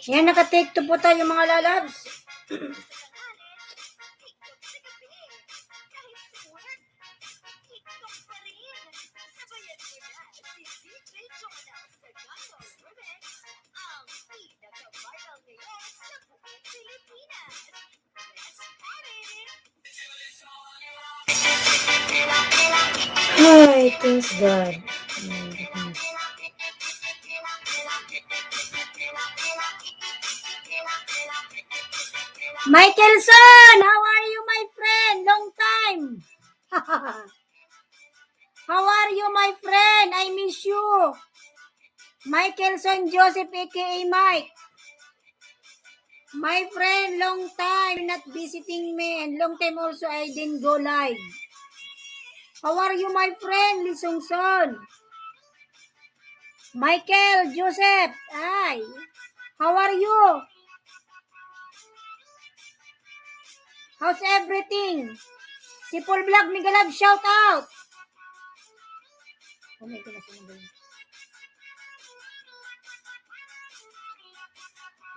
Yan, naka-take to po tayo mga lalabs. Ay, thanks God. Michaelson, how are you, my friend? Long time. How are you, my friend? I miss you. Michaelson Joseph, aka Mike. My friend, long time not visiting me, and long time also I didn't go live. How are you, my friend, Lisongson? Michael Joseph, hi. How are you? How's everything? Si Paul Vlog, Migalab, shout out.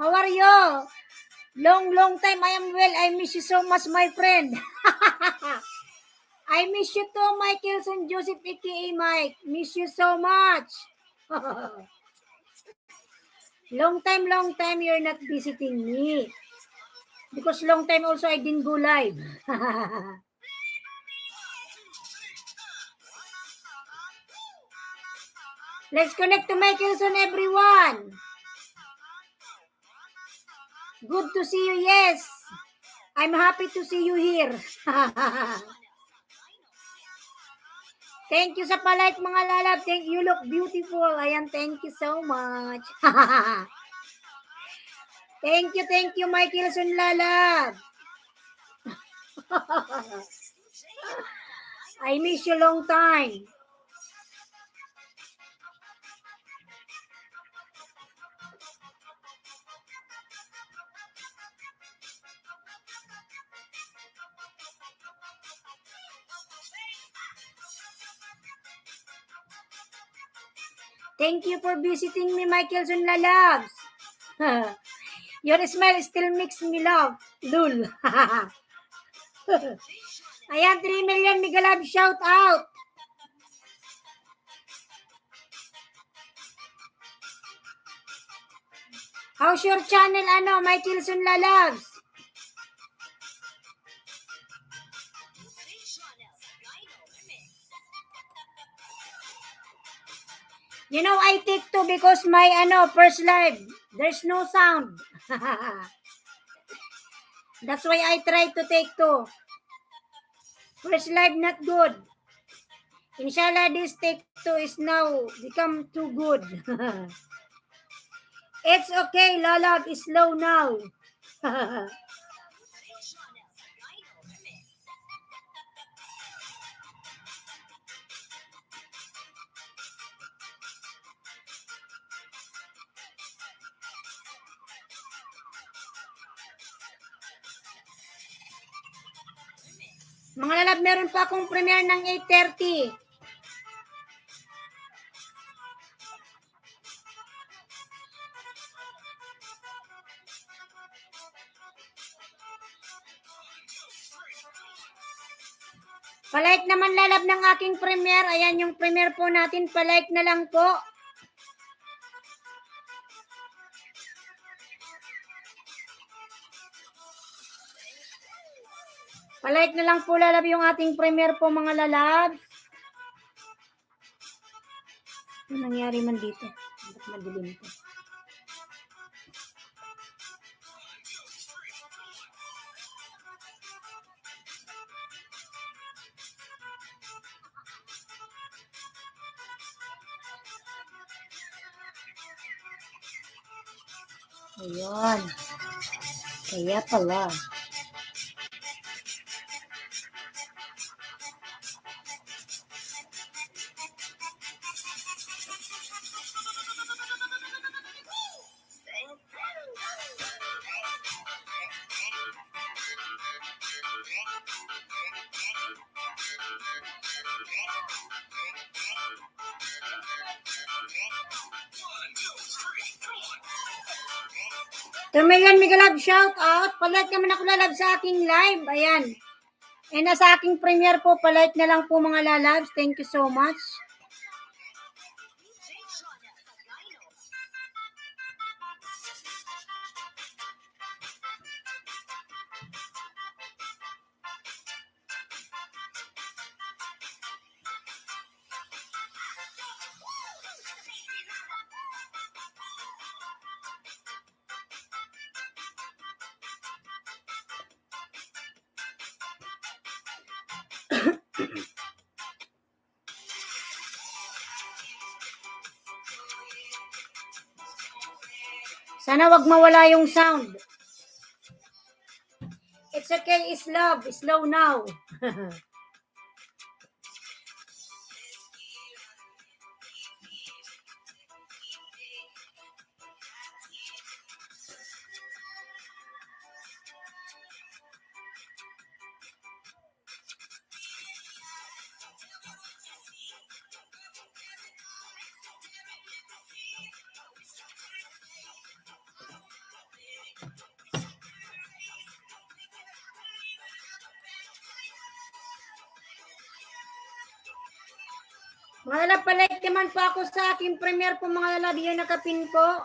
How are you? Long time I am well. I miss you so much, my friend. I miss you too, Michaelson Joseph, aka Mike. Miss you so much. Long time you're not visiting me. Because long time also I didn't go live. Let's connect to Michaelson, everyone. Good to see you, yes. I'm happy to see you here. Thank you sa palike mga lalab. Thank you, look beautiful. Ayan, thank you so much. Thank you, Michaelson lalab. I miss you long time. Thank you for visiting me, Michaelson lalabs. Your smile still makes me laugh. Lul. Ayan, 3 million Migalab shout out. How's your channel, Michaelson lalabs? You know, I take two because my first live, there's no sound. That's why I try to take two. First live not good. Inshallah, this take two is now become too good. It's okay, lalab is slow now. Mga lalab, meron pa akong premiere ng 8:30. Palike naman lalab ng aking premiere. Ayan yung premiere po natin. Palike na lang po. Palike na lang po lalab yung ating premiere po mga lalab. Ano nangyari man dito? Ba't madilim ito? Ayan. Kaya pala. Tumayan Migalab, shout out. Palike naman ako lalab sa aking live. Ayan. Eh, nasa aking premiere po, palike na lang po mga lalabs. Thank you so much. Sana wag mawala yung sound. It's okay, it's love. Slow now. Mga lalab, palike naman po ako sa aking premiere po mga lalab. Yan nakapin po.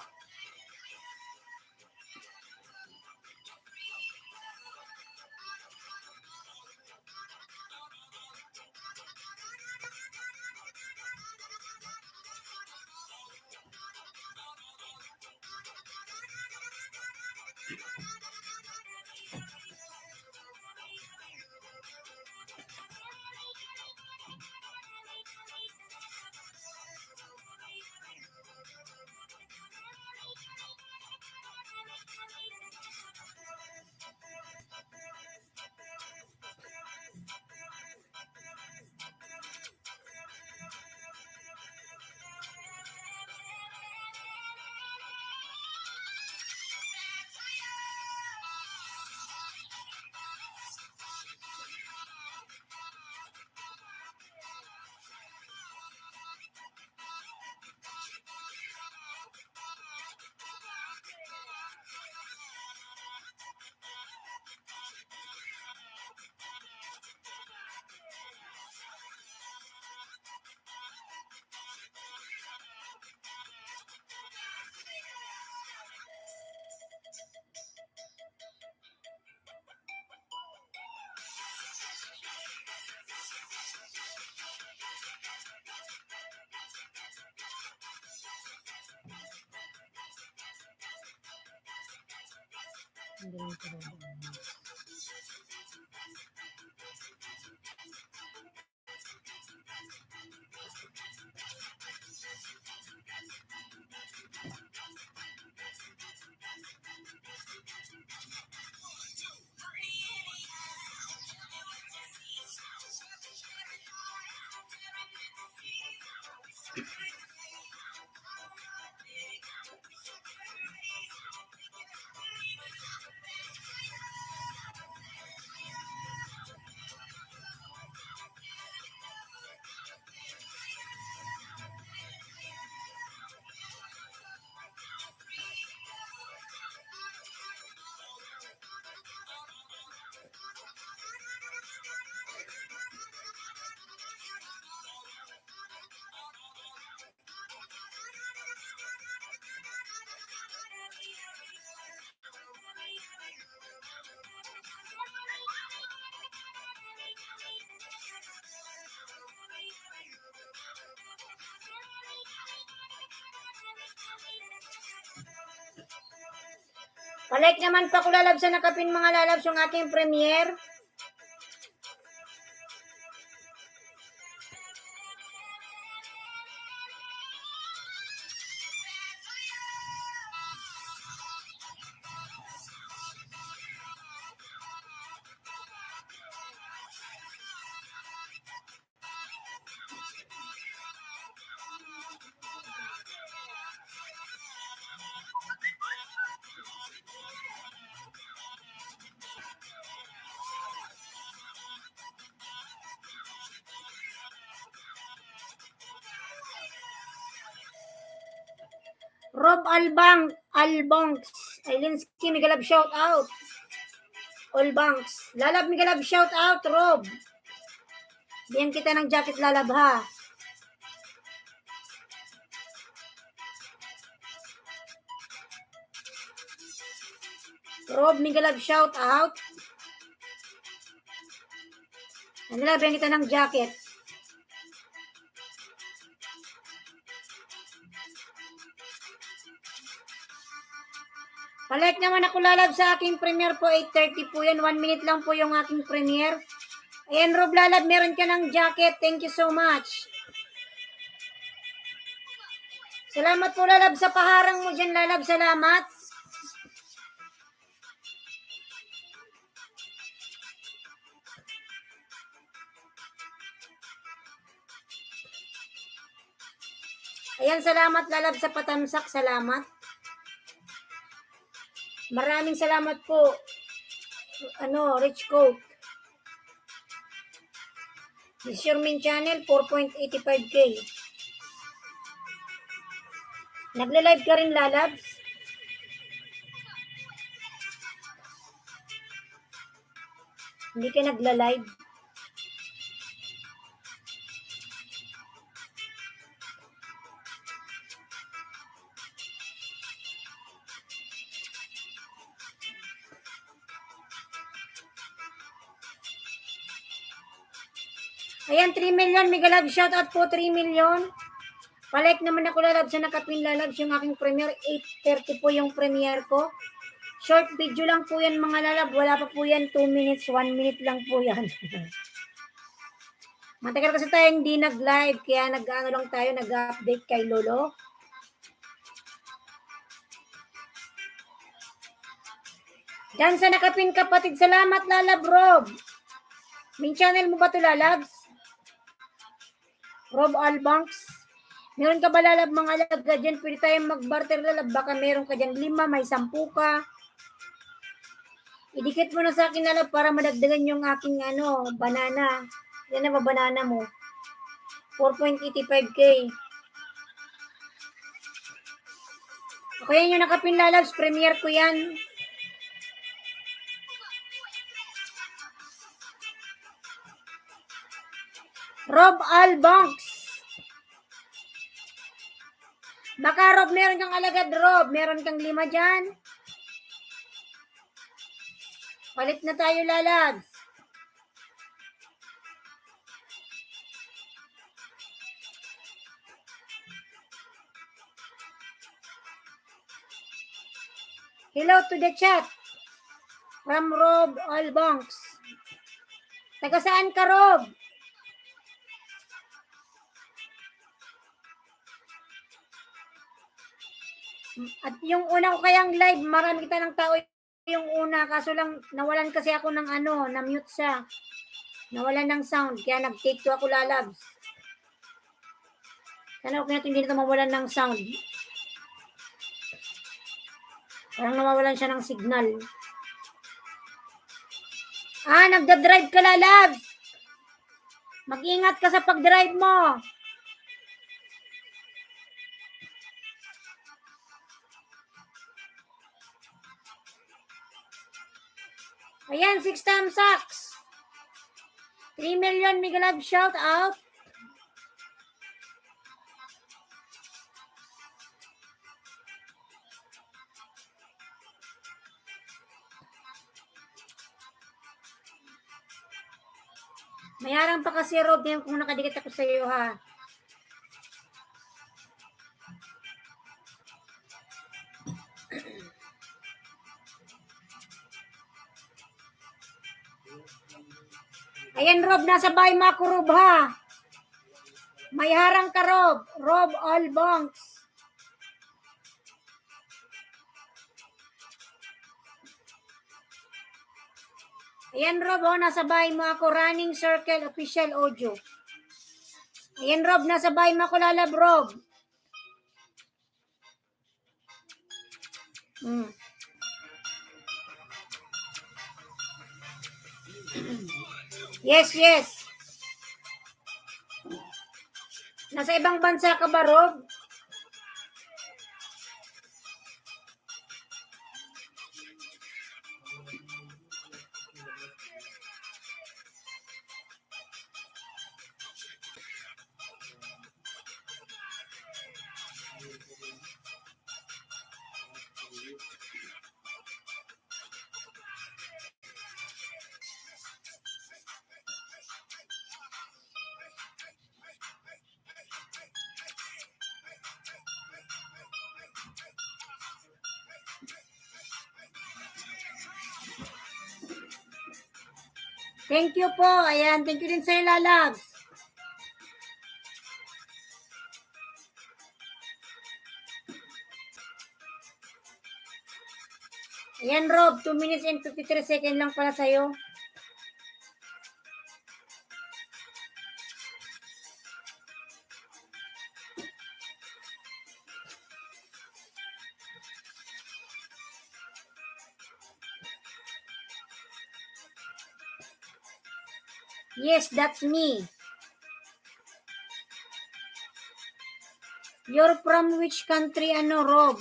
Palike naman pa ko lalab sa nakapin mga lalab yung aking premiere. Rob Albongs, Ailinski, Migalab, shout out. All banks. Lalab, Migalab, shout out. Rob. Diyan kita ng jacket, Lalab, ha. Rob, Migalab, shout out. Lalab, kita ng jacket. Palike naman ako, Lalab, sa aking premiere po. 8:30 po yan. 1 minute lang po yung aking premiere. Ayan, Rob, Lalab, meron ka ng jacket. Thank you so much. Salamat po, Lalab, sa paharang mo dyan, Lalab. Salamat. Ayan, salamat, Lalab, sa patamsak. Salamat. Maraming salamat po. Rich Coke. This is your main channel, 4.85K. Nagla-live ka rin, Lalabs? Hindi ka nagla-live? Ayan, 3 million. Mega love shoutout po, 3 million. Palike naman ako, Lalabs, sa nakapin, Lalabs, yung aking premiere. 8:30 po yung premiere ko. Short video lang po yan, mga Lalab. Wala pa po yan, 2 minutes, 1 minute lang po yan. Matagal kasi tayo hindi nag-live, kaya nag-ano lang tayo, nag-update kay Lolo. Diyan sa nakapin, kapatid. Salamat, Lalab, Rob. Main channel mo ba ito, Lalabs? Rob Albanks. Meron ka ba, Lalab, mga alaga dyan? Pwede tayong mag-barter, Lalab. Baka meron ka dyan 5, may 10 ka. Idikit mo na sa akin, Lalab, para madagdagan yung aking banana. Yan na ba banana mo? 4.85K. Ako yan yung nakapin, Lalabs. Premiere ko yan. Rob Albanks. Baka, Rob, meron kang alagad, Rob. Meron kang 5 dyan. Palit na tayo, Lalabs. Hello to the chat. From Rob Albanks. Taga saan ka, Rob? At yung una ko kayang live, marami kita ng tao yung una. Kaso lang, nawalan kasi ako ng na-mute siya. Nawalan ng sound. Kaya nag-take 2 ako, Lalabs. Sana okay natin hindi na mawalan ng sound. Parang nawawalan siya ng signal. Nagda-drive ka, Lalabs. Mag-ingat ka sa pag-drive mo. Ayan, 6 thumbs up. 3 million, Mega Love, shout out. Mayarang pa kasi, Rob, yan kung nakadikit ako sa iyo, ha. Ayan, Rob, nasa bahay mo ako, Rob, ha. May harang ka, Rob. Rob Albanks. Ayan, Rob, nasa bahay mo ako. Running Circle Official Audio. Ayan, Rob, nasa bahay mo ako, Lalab, Rob. Yes. Nasa ibang bansa ka ba, Rob? Thank you po. Ayan, thank you din sa'yo, lalabs. Ayan, Rob, 2 minutes and 53 seconds lang pala sa'yo. Yes, that's me. You're from which country, Rob?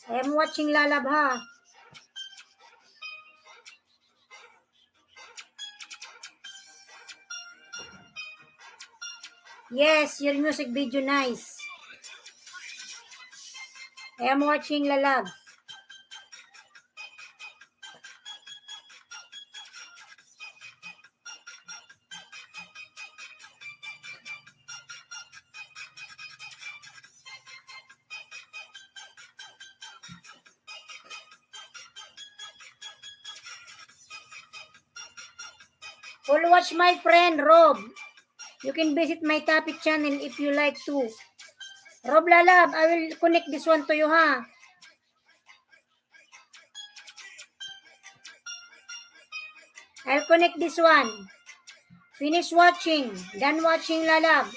I'm watching Lalab, ha? Yes, your music video nice. I am watching Lalab. Full watch, my friend, Rob. You can visit my topic channel if you like to. Rob Lalab, I will connect this one to you, ha? I'll connect this one. Finish watching. Done watching, Lalab.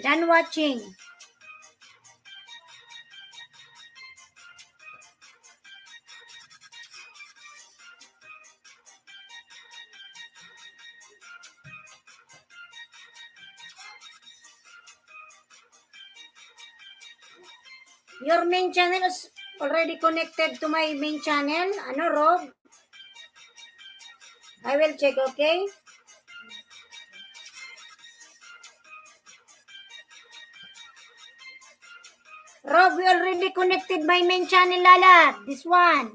Done watching. Your main channel is already connected to my main channel. Rob? I will check, okay? Rob, we already connected my main channel, Lala. This one.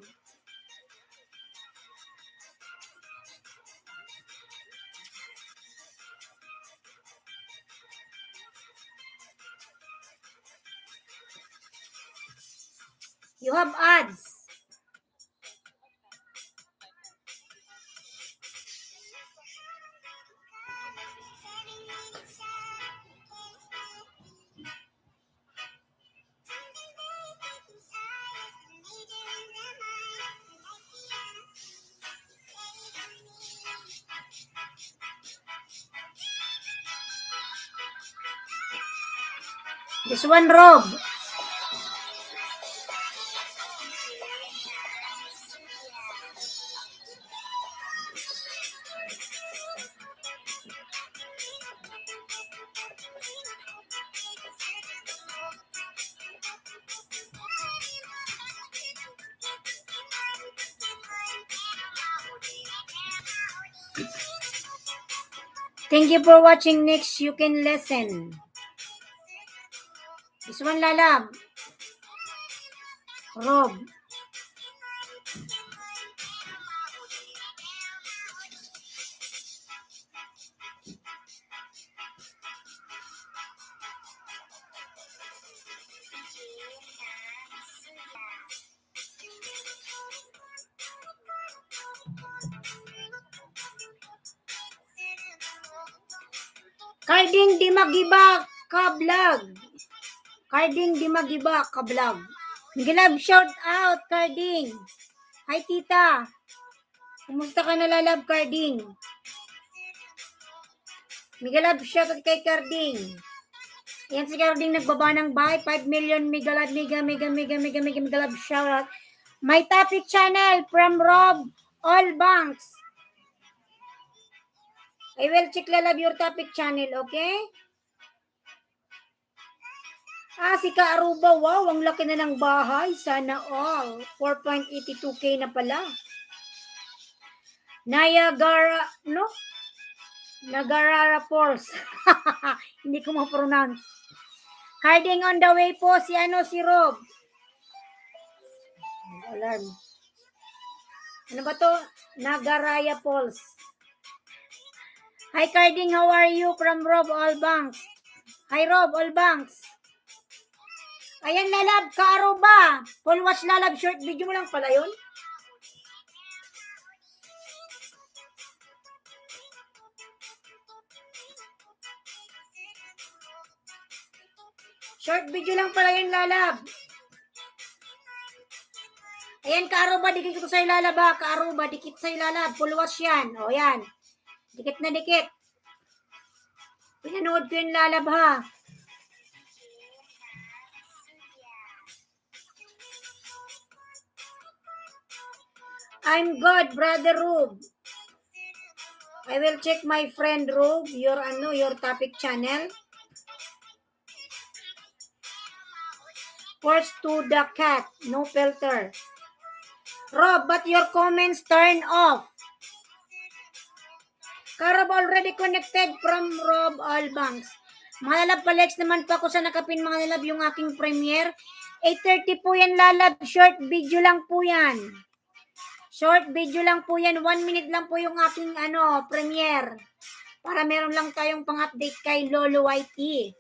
You have ads. This one, Rob. Thank you for watching. Next, you can listen. This one, Lala. Rob. Karding di magiba ka vlog. Karding di magiba ka vlog. Gilab shout out, Karding. Hi, tita. Kumusta ka na, Lalab, Karding? Migalab shout out kay Karding. Yan si Karding nagbaba ng bahay. 5 million migalab, migalab shout out. My topic channel from Rob All Banks. I will check, Lalab, your topic channel, okay? Si Ka Aruba, wow, ang laki na ng bahay. Sana all. 4.82K na pala. Niagara, no? Niagara Falls. Hindi ko ma-pronounce. Carding on the way po si Rob. Alarm. Ano ba to? Nagaraya Falls. Hi Carding, how are you? From Rob Allbanks. Hi Rob Allbanks. Ayan lalab, Kaaruba. Full watch lalab, short video mo lang pala yun. Short video lang pala yun lalab. Ayan, Kaaruba, dikit ko sa'yo lalab ha. Kaaruba, dikit sa'yo lalab. Full watch yan. O yan. Dikit na dikit. Pinanood ko yung lalab ha. I'm good, brother Rube. I will check my friend Rube, your topic channel. First to the cat, no filter. Rob, but your comments turn off. Karab already connected from Rob Allbanks. Mga lalab, palex naman pa ako sa nakapin mga lalab yung aking premiere. 8:30 po yan lalab, short video lang po yan. Short video lang po yan, 1 minute lang po yung aking premiere. Para meron lang tayong pang-update kay Lolo YT.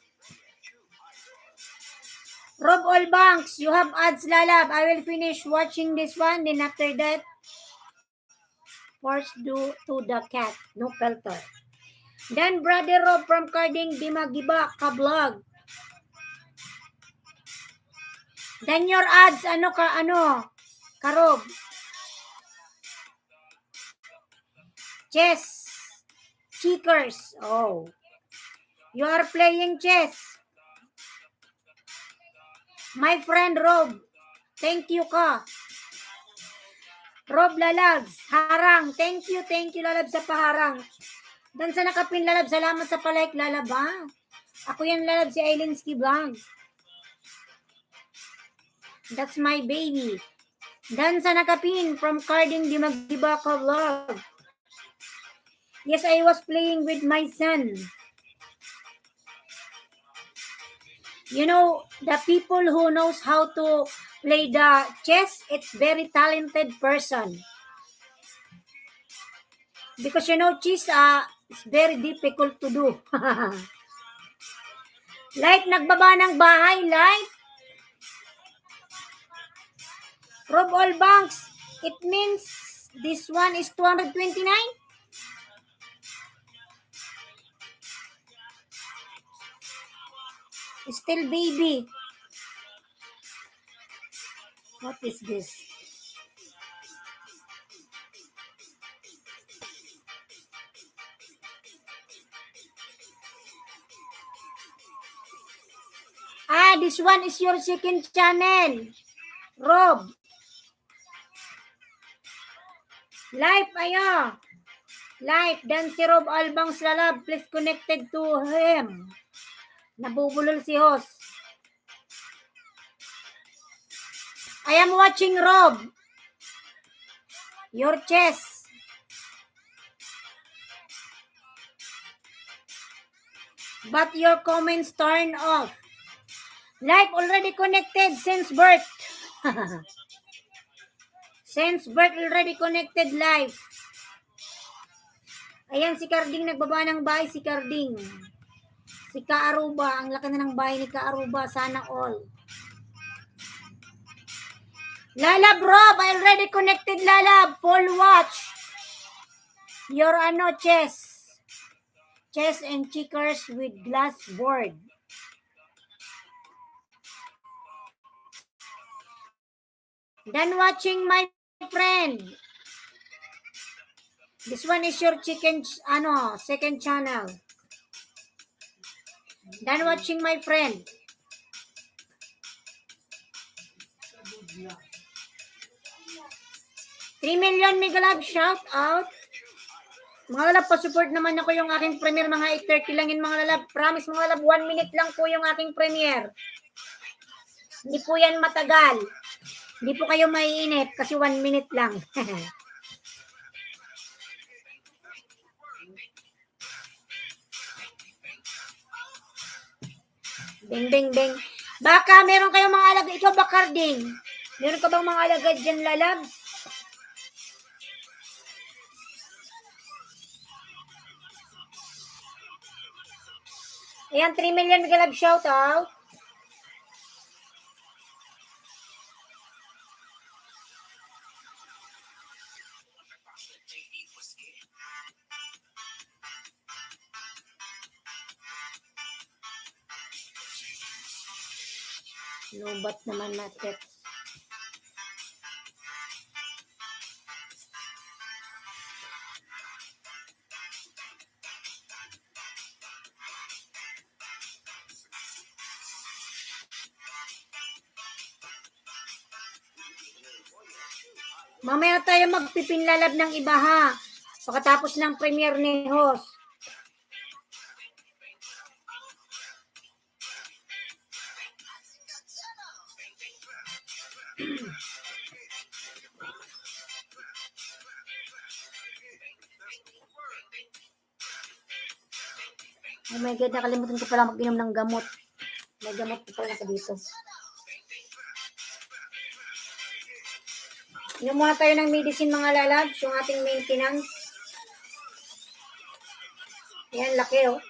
Rob Allbanks, you have ads lalab. I will finish watching this one, then after that, first do to the cat, no filter. Then brother Rob from Carding Dimagiba Kablog. Then your ads, Karob. Chess. Checkers. Oh. You are playing chess. My friend Rob. Thank you ka. Rob Lalabs. Harang. Thank you Lalabs sa paharang. Dan sa nakapin Lalabs. Salamat sa palike Lalab ha. Ako yan Lalabs si Ailinski Blanc. That's my baby. Dan sa nakapin from Carding Dimagibaka Vlog. Yes, I was playing with my son. You know, the people who knows how to play the chess, it's very talented person. Because you know, chess, it's very difficult to do. Like, nagbaba ng bahay, like, Rob Allbanks, it means this one is 229? Still baby. What is this? This one is your second channel. Rob. Live ayo. Live. Dan si Rob Allbanks lalab. Please connected to him. Nabubulol si host. I am watching Rob. Your chess. But your comments turn off. Live already connected since birth. Since birth already connected live. Ayan si Carding nagbaba ng bahay si Carding. Si Kaaruba, ang laki na ng bahay ni Kaaruba, sana all. Lalab Rob, I already connected Lalab. Full watch. Your chess. Chess and checkers with glass board. Then watching my friend. This one is your second channel. Then watching my friend. $3 million Mega Love, shout out. Mga lalab, pa-support naman ako yung aking premiere. Mga 8:30 lang yun mga lalab. Promise mga lalab, 1 minute lang po yung aking premiere. Hindi po yan matagal. Hindi po kayo maiinip kasi 1 minute lang. Bing, bing, bing. Baka meron kayong mga alagad. Ikaw ba, Carding? Meron ka bang mga alagad dyan, lalab? Ayan, 3 million mega love shout out. Lubat naman natin. Mamaya tayo magpipinlalab ng iba ha. Pagkatapos ng premiere ni host. Oh my God, nakalimutan ko pala mag-inom ng gamot. May gamot ko pala sa dito. Inom muna tayo ng medicine mga lalabs, yung ating maintenance. Ayan, laki oh.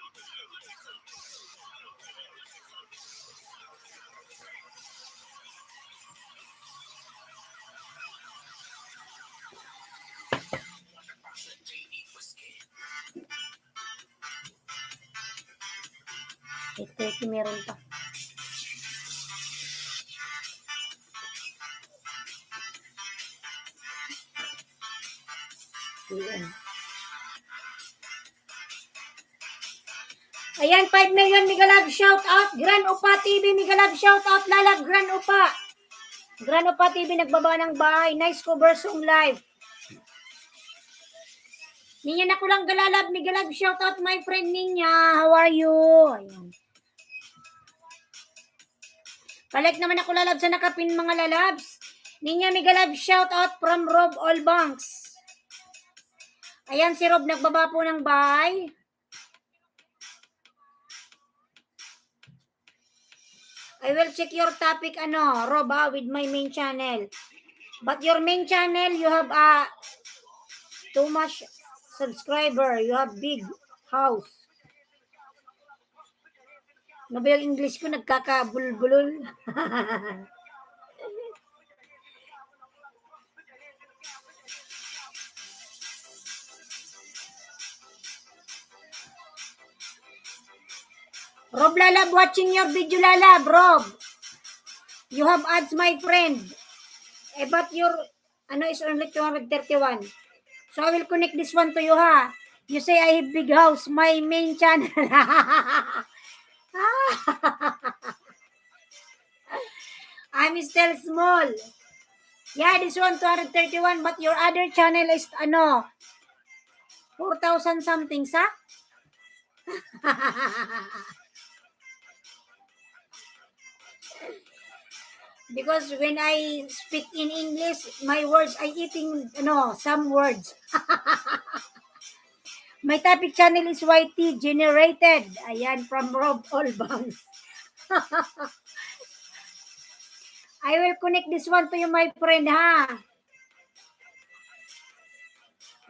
Ito, meron pa. Ayan, 5 million mega love shout out. Grand Upa TV mega love shout out. Lalab Grand Upa. Grand Upa TV nagbaba ng bahay. Nice cover song live. Ninya na ko lang galalab mega love shout out my friend Ninya. How are you? Ayan. Balik naman ako lalab sa nakapin mga lalabs. Ninya mega love shout out from Rob Allbanks. Ayan si Rob nagbaba po ng bahay. I will check your topic, Rob, with my main channel. But your main channel, you have too much subscriber. You have big house. Ano ba yung English ko? Nagkakabulbulol. Rob Lalab, watching your video Lalab, Rob. You have ads, my friend. But your, is only 231. So I will connect this one to you, ha. You say I have big house, my main channel. I'm still small. Yeah, this one 231, but your other channel is 4,000 something, sa? Because when I speak in English, my words, I eating, some words. My topic channel is YT generated. Ayan, from Rob Allbanks. I will connect this one to you, my friend, ha?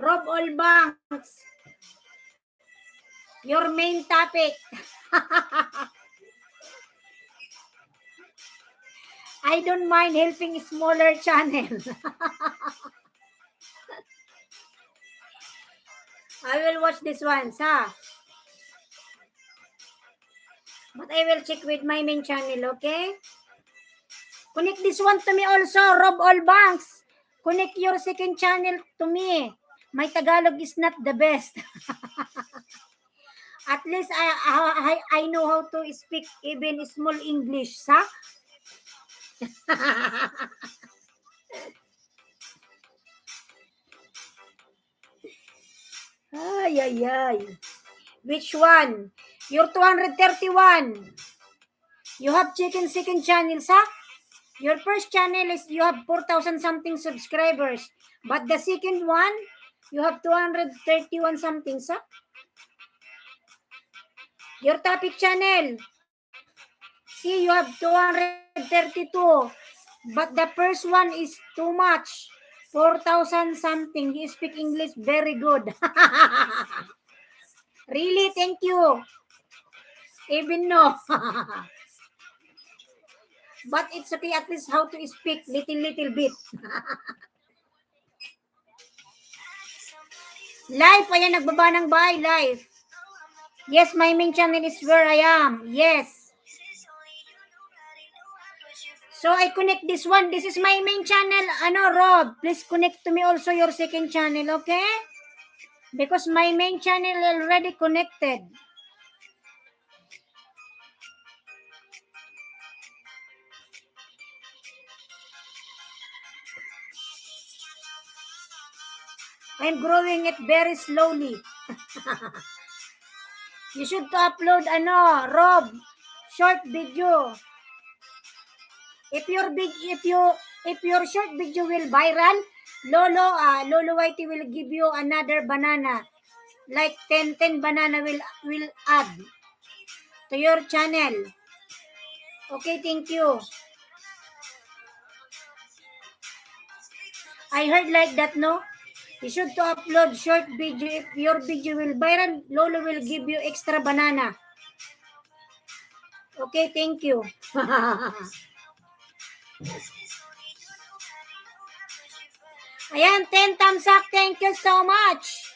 Rob Allbanks. Your main topic. I don't mind helping smaller channel. I will watch this one, ha? But I will check with my main channel, okay? Connect this one to me also, Rob Allbanks. Connect your second channel to me. My Tagalog is not the best. At least I know how to speak even small English, sa? Ay. Which one? Your 231. You have chicken second channel, sa? Your first channel is you have 4,000 something subscribers. But the second one, you have 231 something, sa? Your topic channel. See, you have 232. But the first one is too much. 4,000 something. You speak English very good. Really, thank you. Even no. But it's okay at least how to speak little bit. Life, ayan, nagbaba ng bahay, life. Yes, my main channel is where I am. Yes. So, I connect this one. This is my main channel. Ano, Rob, please connect to me also your second channel, okay? Because my main channel already connected. I'm growing it very slowly. You should to upload, Rob, short video. If your short video will viral, Lolo Whitey will give you another banana. Like 10 banana will add to your channel. Okay, thank you. I heard like that, no? You should to upload short video. If your video will viral, Lolo will give you extra banana. Okay, thank you. Ayan, 10 thumbs up. Thank you so much.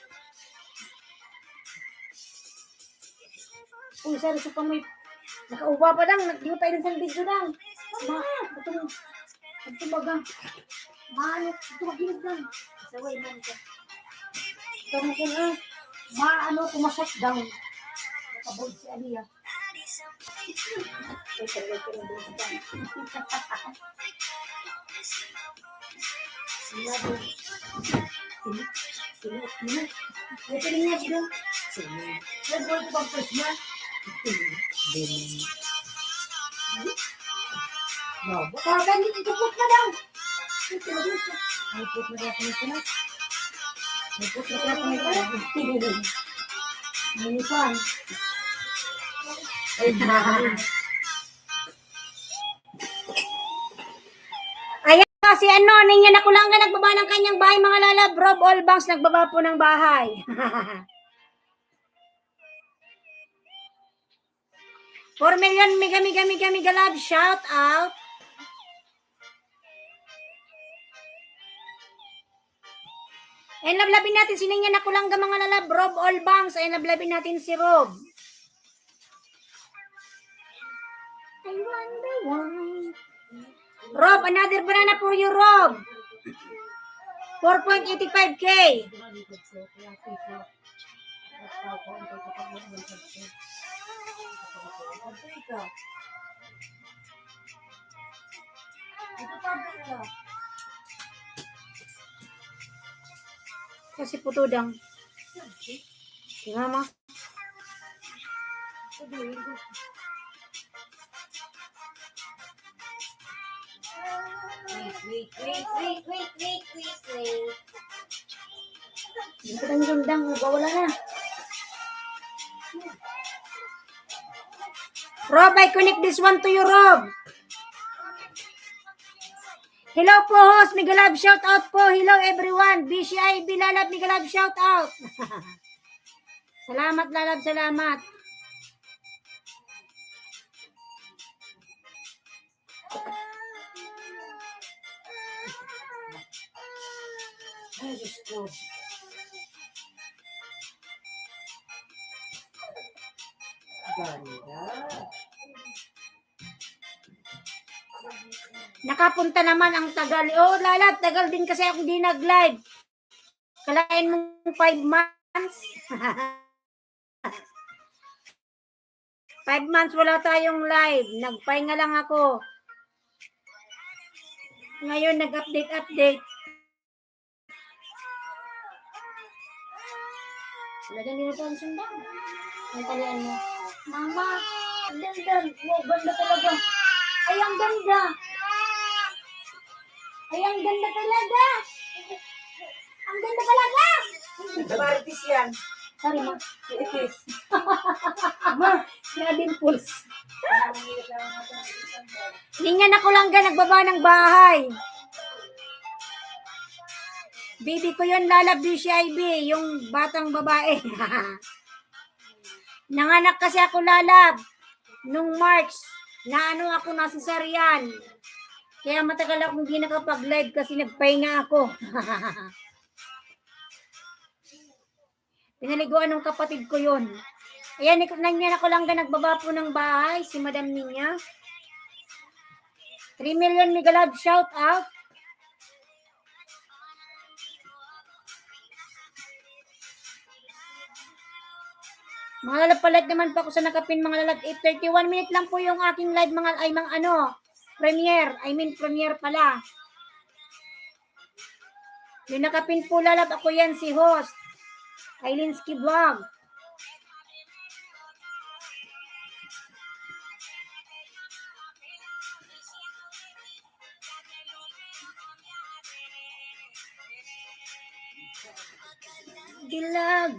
Uy, sorry sa pamoy. Nakauba pa lang. Di mo tayo ng video lang. Ito baga. Maano. Ito magilid lang. Saway man ka. Ito mo kung maano, tumasot down. Nakabog si Aliyah. Ay, talaga ko rin doon down. Ito rin nga siya. Nag-work ko pang first niya. Baka ganyan, itupot na lang. Itupot na lang kami ito na. Itupot na lang kami ito na. Manipan. Ayan kasi niya na kulang ka nagbaba ng kanyang bahay, mga lalab. Rob Olbangs nagbaba po ng bahay. 4 million mega love, shout out. Ayan, lablabin natin si Ninya na kulang ka, mga lalab. Rob Olbangs. Ayan, lablabin natin si Rob. I wonder why. Rob, another banana for you, Rob. 4.85K. Kasi putudang. Mama. Wait. Hindi ka nang gundang, wala na. Rob, I connect this one to you, Rob. Hello po, host. Migalab, shout out po. Hello, everyone. BCI, Bilalab, Migalab, shout out. Salamat, lalab, salamat. Ay, Diyos ko. Ganda. Nakapunta naman ang tagal. Oh, lalab, tagal din kasi ako di nag-live. Kalain mong 5 months. 5 months wala tayong live. Nagpahinga lang ako. Ngayon, nag-update. Lagyan nyo ito ang sundan. Ang talian mo. Mama, ang ganda. Wow, ganda talaga. Ay, ang ganda. Ay, ang ganda talaga. Ang ganda talaga. Marites yan. Sorry, ma. Marites. Ma, na-dimples. Linya na ko lang ka, nagbaba ng bahay. Baby ko yun, lalab BCIB, yung batang babae. Nanganak kasi ako, lalab. nung March na ano ako nasa Sarian. Kaya matagal akong hindi nakapag-live kasi nagpahinga ako. Pinaliguan ng kapatid ko yun. Ayan, nanyan ako lang na nagbaba po ng bahay, si Madam Ninya. 3 million mega love shout out. Mga lalab, palag naman po ako sa nakapin mga lalab. 8:31 minute lang po yung aking live mga premiere. Premiere pala. Yung nakapin po lalab, ako yan si host. Ailinski Vlog. Dilag.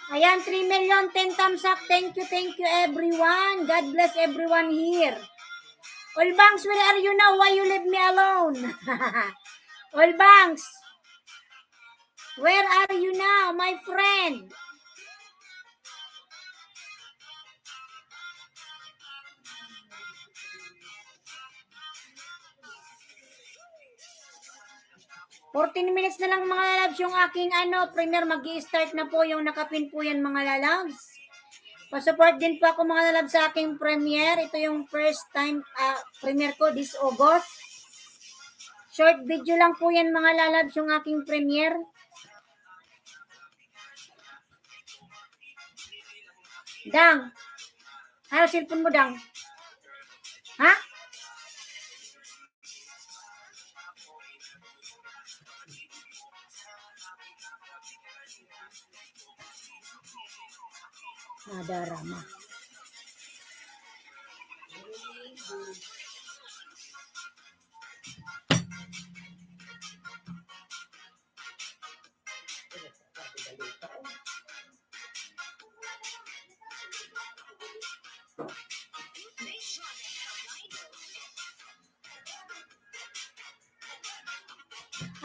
Ayan, 3 million, 10 thumbs up. Thank you everyone. God bless everyone here. All Banks, where are you now? Why you leave me alone? All Banks, where are you now, my friend? $14 minutes na lang mga lalabs yung aking premiere. Mag-i-start na po yung nakapin po yan mga lalabs. Pa-support din po ako mga lalabs sa aking premiere. Ito yung first time premiere ko this August. Short video lang po yan mga lalabs yung aking premiere. Dang. Ano cellphone mo, Dang? Ha? Nadarama.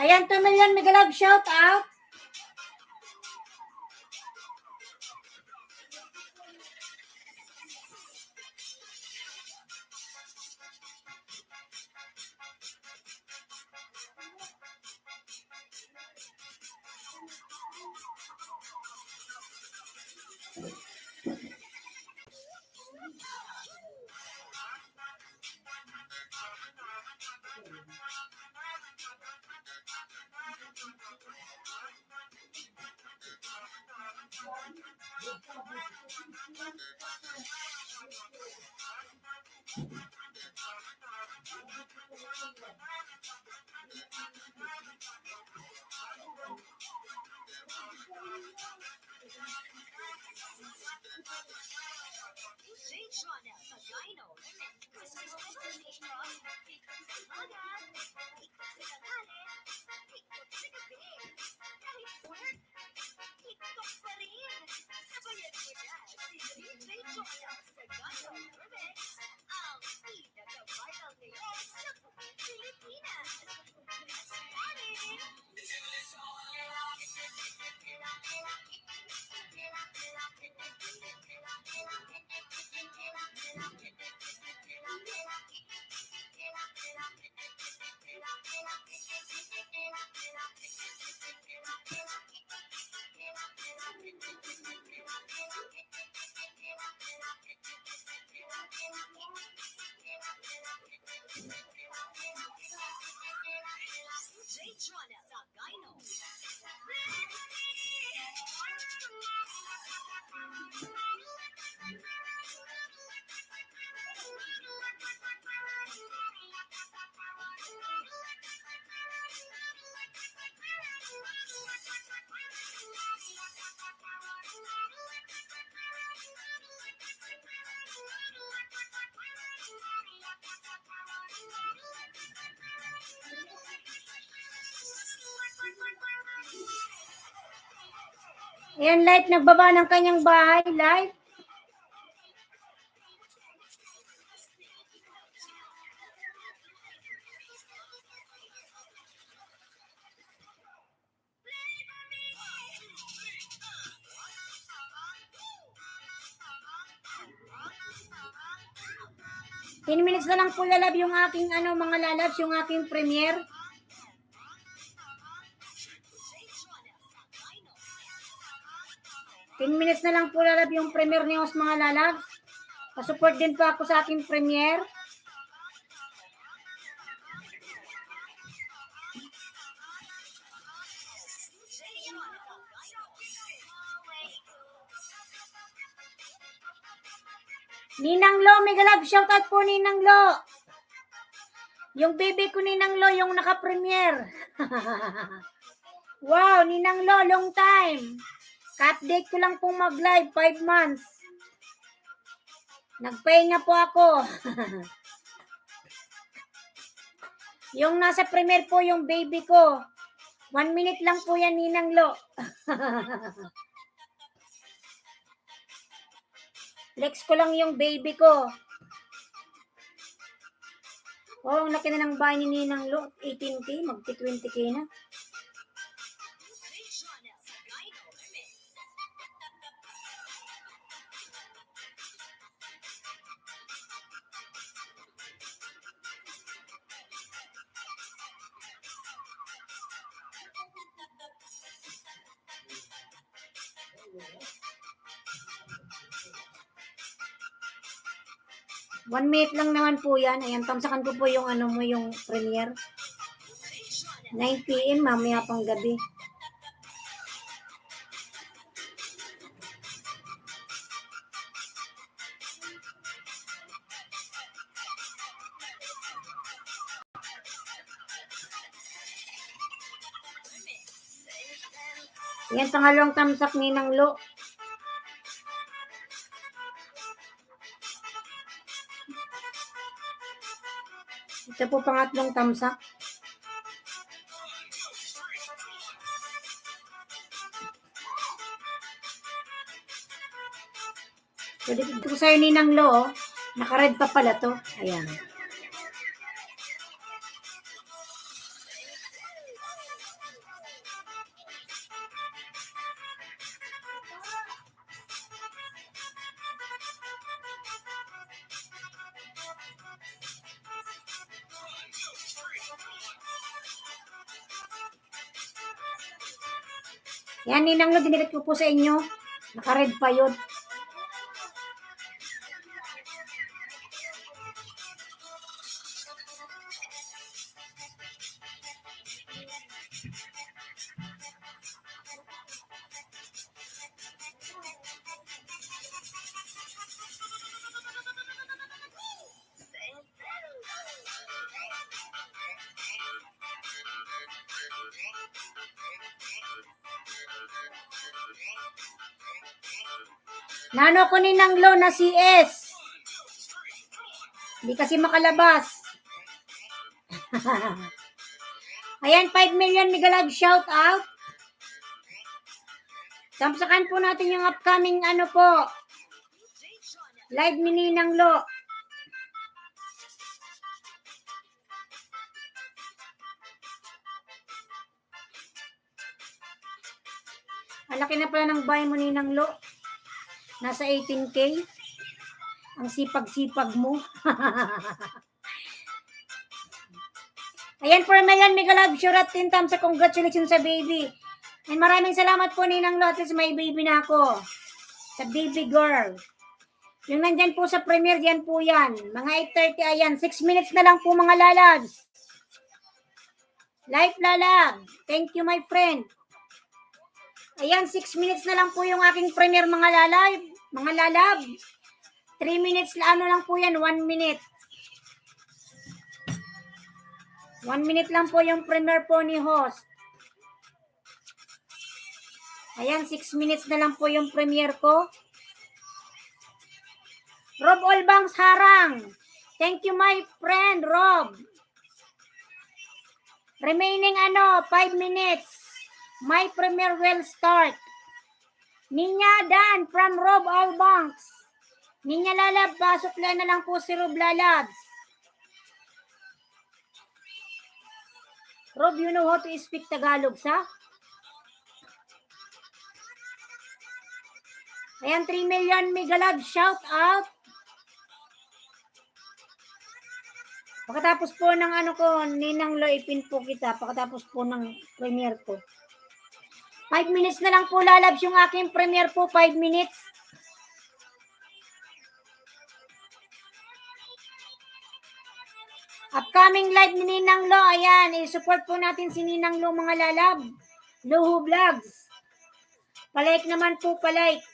Ayan, 2 million mega love shout out. Ayan, live, nagbaba ng kanyang bahay, live. 10 minutes na lang po lalab yung aking mga lalabs, yung aking premiere. Ten minutes na lang po lalab yung premiere ni Os mga lalabs. Pasupport din po ako sa aking premiere. Ninang Lo, mega love shoutout po Ninang Lo. Yung baby ko Ninang Lo, yung naka-premiere. Wow, Ninang Lo, long time. Ka-update ko lang pong mag-live, 5 months. Nagpahinga po ako. Yung nasa premiere po yung baby ko. 1 minute lang po yan Ninang Lo. Flex ko lang yung baby ko. Oh, ang laki na ng bahay ni Ninang Lo. 18K, magti-20K na. One minute lang naman po yan. Ayan, tamsakan ko po yung yung premiere. 9 PM, mamaya pang gabi. Ayan, pangalawang tamsak Ninang Lo. Ito po pangatlong tamsak. Pwede ko sa'yo Ninang Lo, oh. Naka-red pa pala to. Ayan. Yan, Ninang Lo, dinilit ko po sa inyo. Naka-red pa yun. Nano ko Ninang Lo na CS. Hindi kasi makalabas. Ayan, 5 million mega love shout out. Tamsakan po natin yung upcoming po. Live ni Ninang Lo. Ang laki na pala ng bahay mo Ninang Lo. Nasa 18K. Ang sipag-sipag mo. Ayan, 4 million mega love shout out 10 times sa congratulations sa baby. And maraming salamat po Ninang Lo. At least may baby na ako. Sa baby girl. Yung nandyan po sa premiere, yan po yan. Mga 8:30, ayan. 6 minutes na lang po mga lalabs. Live lalab. Thank you my friend. Ayan, 6 minutes na lang po yung aking premiere mga lalab. Mga lalab. 3 minutes, lang po yan. 1 minute. 1 minute lang po yung premiere po ni host. Ayan, 6 minutes na lang po yung premiere ko. Rob Olbangs Harang. Thank you my friend, Rob. Remaining 5 minutes. My premiere will start. Ninya Dan from Rob Olbangs. Ninya Lalab, pasok na lang po si Rob Lalabs. Rob, you know how to speak Tagalog, sa? Ayan, 3 million mega love shout out. Pagkatapos po ng ano ko, Ninang Lo, ipin po kita. Pagkatapos po ng premiere ko. 5 minutes na lang po lalabs yung aking premiere po. 5 minutes. Upcoming live ni Ninang Lo. Ayan, i-support po natin si Ninang Lo mga lalab. Luhu Vlogs. Palike naman po, palike.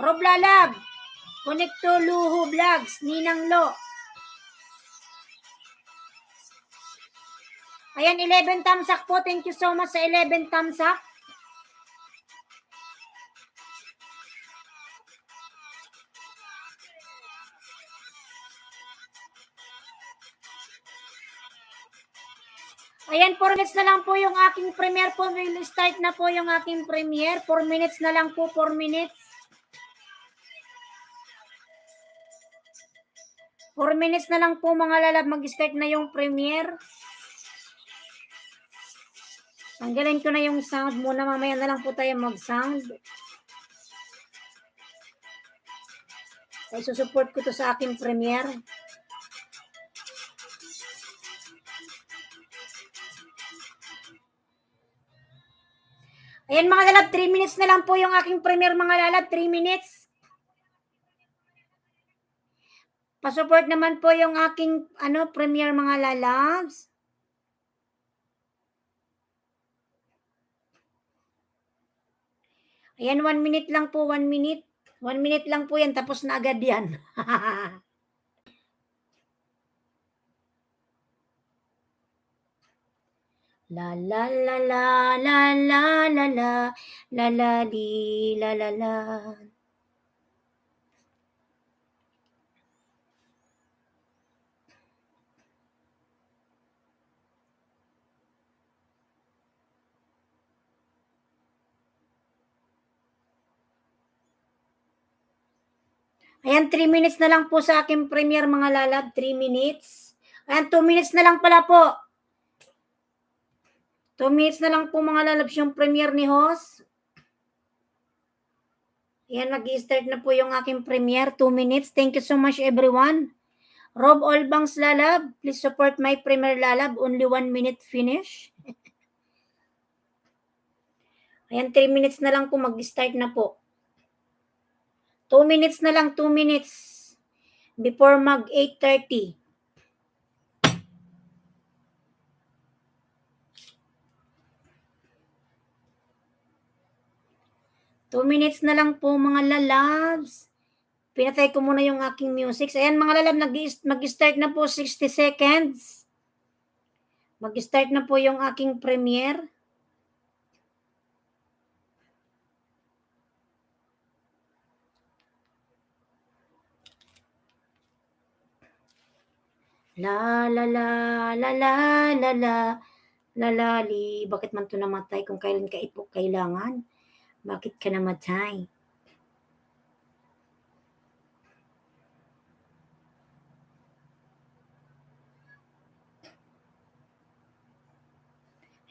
Rob Lalab. Connect to Luhu Vlogs. Ninang Lo. Ayan, 11 thumbs up po. Thank you so much sa 11 thumbs up. Ayan, 4 minutes na lang po yung aking premiere po. Will start na po yung aking premiere. 4 minutes na lang po, 4 minutes. 4 minutes na lang po mga lalab. Mag-start na yung premiere. Tanggalin ko na yung sound muna. Mamaya na lang po tayo mag-sound. Ay, susupport ko to sa aking premiere. Ayan mga lalab, 3 minutes na lang po yung aking premiere mga lalab. 3 minutes. Pasupport naman po yung aking premiere mga lalabs. Ayan, 1 minute lang po, 1 minute. 1 minute lang po yan, tapos na agad yan. La la la la la la la la la la li la la la. Ayan, 3 minutes na lang po sa aking premiere mga lalab. 3 minutes. Ayan, 2 minutes na lang pala po. 2 minutes na lang po mga lalabs yung premiere ni Hoss. Ayan, mag-i-start na po yung aking premiere. 2 minutes. Thank you so much everyone. Rob Olbangs lalab, please support my premiere lalab. Only 1 minute finish. Ayan, 3 minutes na lang po. Mag-start na po. 2 minutes na lang. 2 minutes. Before mag 8:30. Two minutes na lang po mga lalabs. Pinatay ko muna yung aking music. Ayan mga lalab, mag-start na po 60 seconds. Mag-start na po yung aking premiere. La la la la la la la la la li. Bakit man to namatay kung kailan ka ipok kailangan? Bakit ka namatay?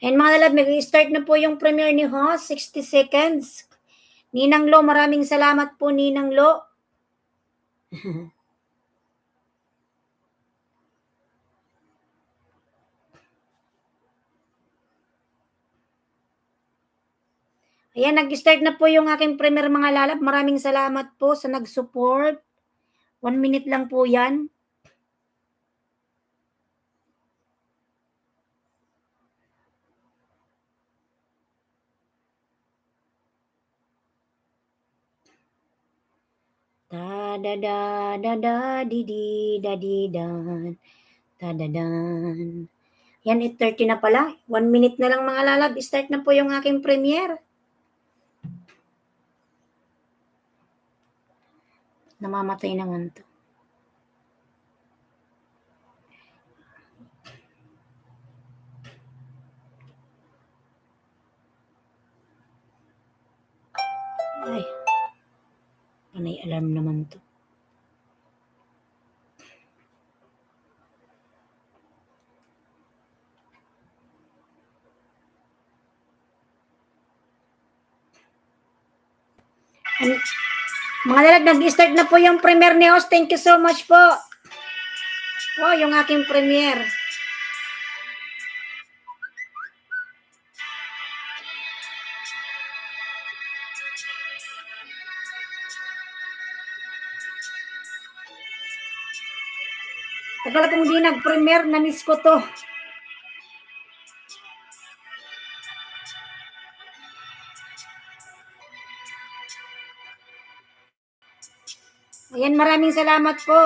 And mga lalab, mag-start na po yung premiere ni Hoss. 60 seconds. Ninang Lo, maraming salamat po Ninang Lo. Ayan, nag-start na po yung aking premiere mga lalab. Maraming salamat po sa nag-support. 1 minute lang po yan. Da da da da da di di da di dan. Da da dan. Yan, 8:30 na pala. 1 minute na lang mga lalab. Start na po yung aking premiere. Namamatay naman to. Ay. Panay alarm naman to. Mga lalag, nag-start na po yung premiere ni host. Thank you so much po. Oh, yung aking premiere. Tagal kong di nag-premiere, na-miss ko to. Ayan, maraming salamat po.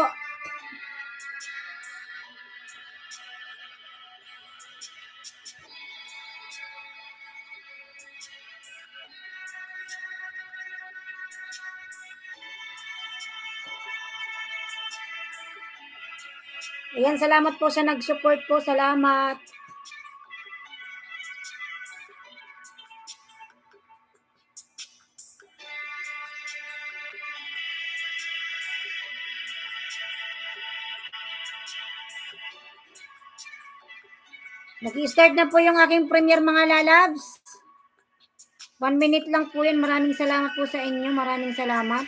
Ayan, salamat po sa nag-support po. Salamat. Mag-start na po yung aking premiere mga lalabs. 1 minute lang po yan. Maraming salamat po sa inyo. Maraming salamat.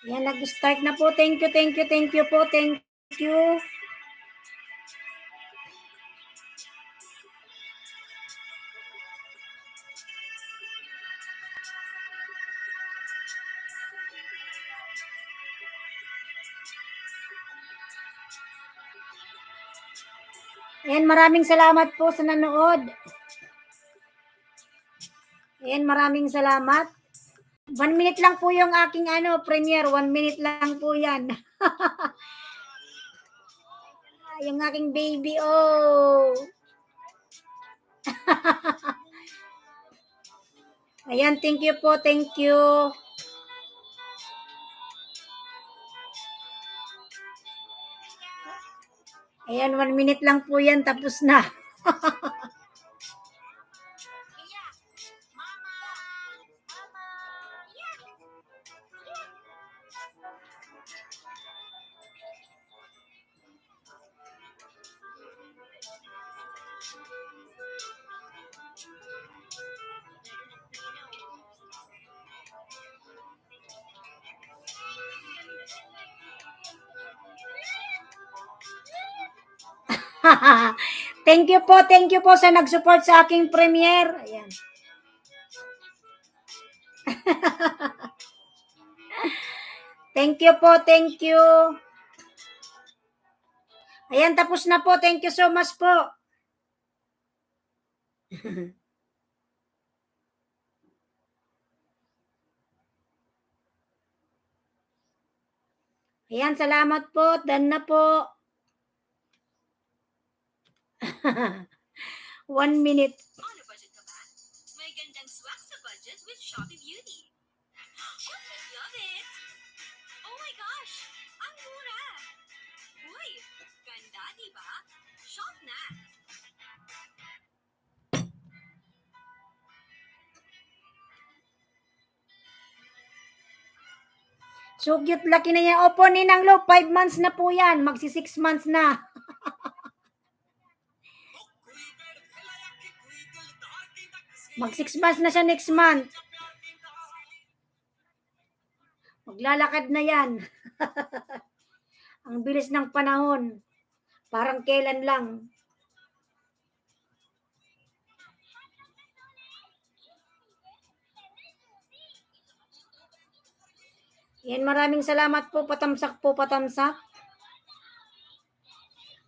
Yan, nag-start na po. Thank you, thank you, thank you po. Thank you. Ayan, maraming salamat po sa nanood. Ayan, maraming salamat. 1 minute lang po yung aking premiere. 1 minute lang po yan. Yung aking baby, oh. Ayan, thank you po, thank you. Ayan, 1 minute lang po yan, tapos na. Thank you po sa nag-support sa aking premiere. Ayan. Thank you po, thank you. Ayan, tapos na po. Thank you so much po. Ayan, salamat po. Done na po. 1 minute. On a budget ka ba? May gandang swag sa budget with Shopee Beauty. Love it! Oh my gosh! Ang mura! Uy! Ganda, diba? Shop na! So cute, laki na yan. Opo, Ninang Lo, 5 months na po yan. Magsi 6 months na. Mag 6 months na siya next month. Maglalakad na yan. Ang bilis ng panahon. Parang kailan lang. Yan, maraming salamat po. Patamsak po, patamsak.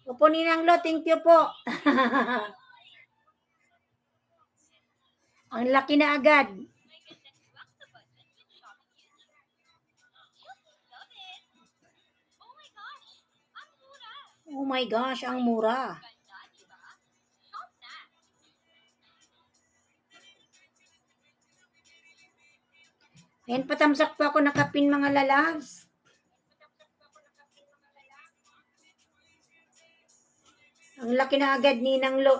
Opo, Ninang Lo, thank you po. Ang laki na agad. Oh my gosh, ang mura. Ayan, patamsak po ako nakapin mga lalabs. Ang laki na agad, Ninang Lo.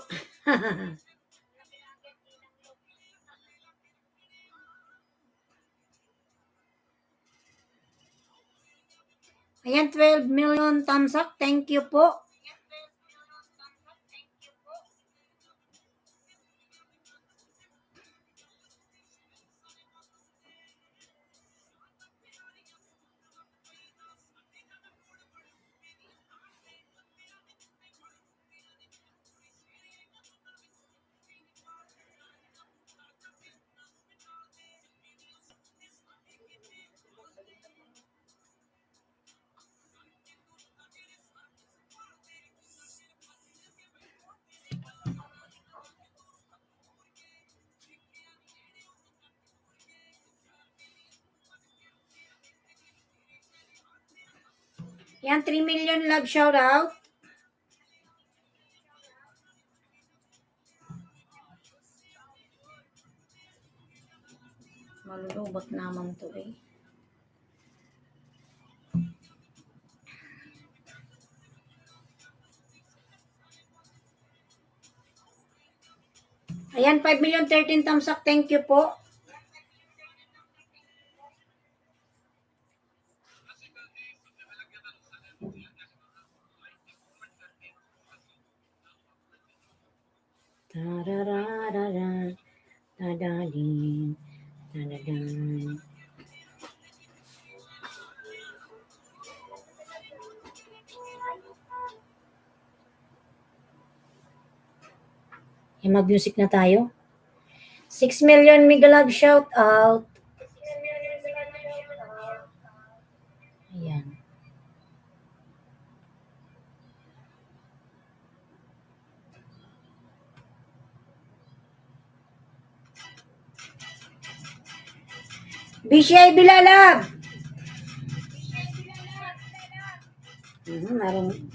Ayan, 12 million thumbs up. Thank you po. Yan, 3 million love shoutout. Malulubot naman to eh. Ayan, 5 million 13 thumbs up. Thank you po. Tarararara, tadadin, tadadan. Mag-music na tayo. 6 million mega love shout out. Ayan. BCI Bilalab. Meron.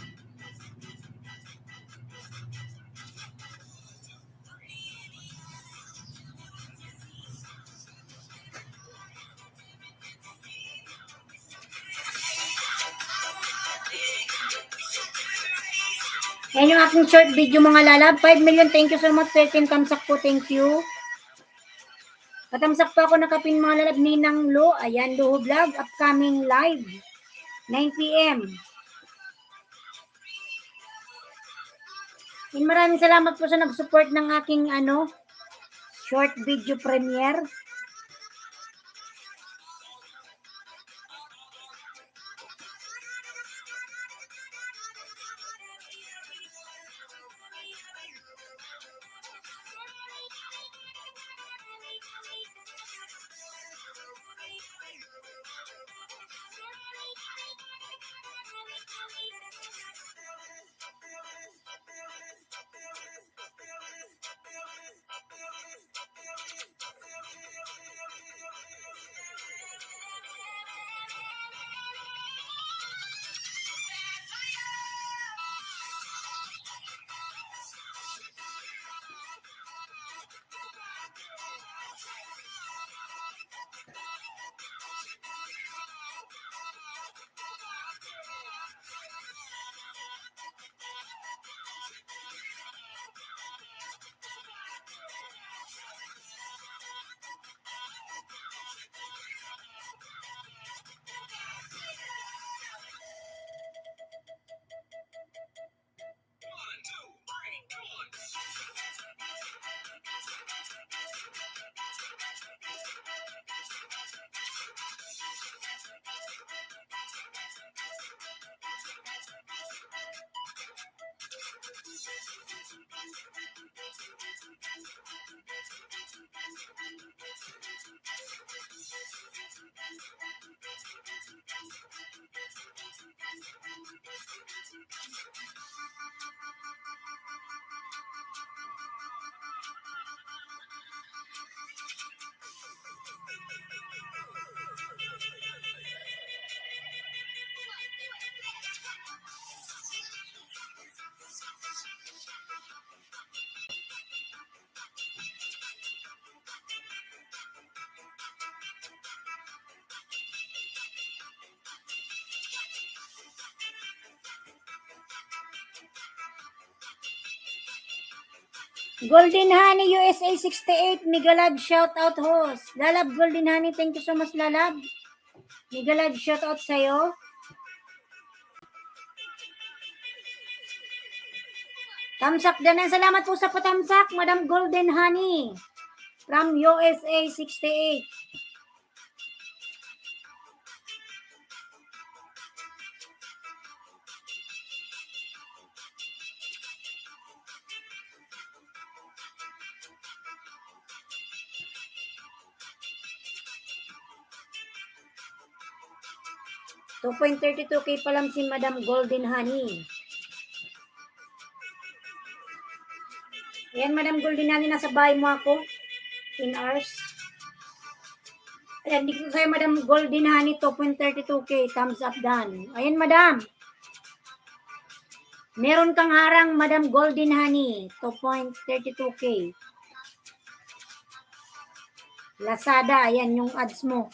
Yan yung aking short video mga lalab. 5 million, thank you so much. 13 thumbs up po, thank you. Patamsak pa ako nakapin mga lalab ni Nang Lo. Ayan, Luho Vlog, upcoming live. 9 p.m. And maraming salamat po sa nag-support ng aking short video premiere. Golden Honey USA 68, Migalab shout out host. Lalab Golden Honey, thank you so much Lalab. Migalab shout out sa'yo. Tamsak din. Salamat po sa patamsak, Madam Golden Honey from USA 68. $2.32K pa lang si Madam Golden Honey. Ayan, Madam Golden Honey, nasa bahay mo ako. 10 hours. Ayan, dito sa'yo, Madam Golden Honey, 2.32K. Thumbs up done. Ayan, Madam. Meron kang harang, Madam Golden Honey. 2.32K. Lazada, ayan yung ads mo.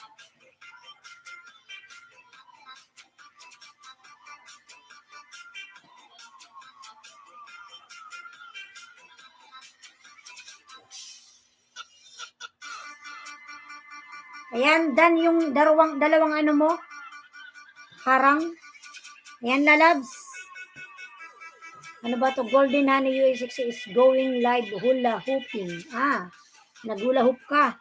Ayan, dan yung dalawang ano mo. Harang. Ayan, lalabs. Ano ba to? Golden Honey US60 is going live hula hooping. Naghula hoop ka.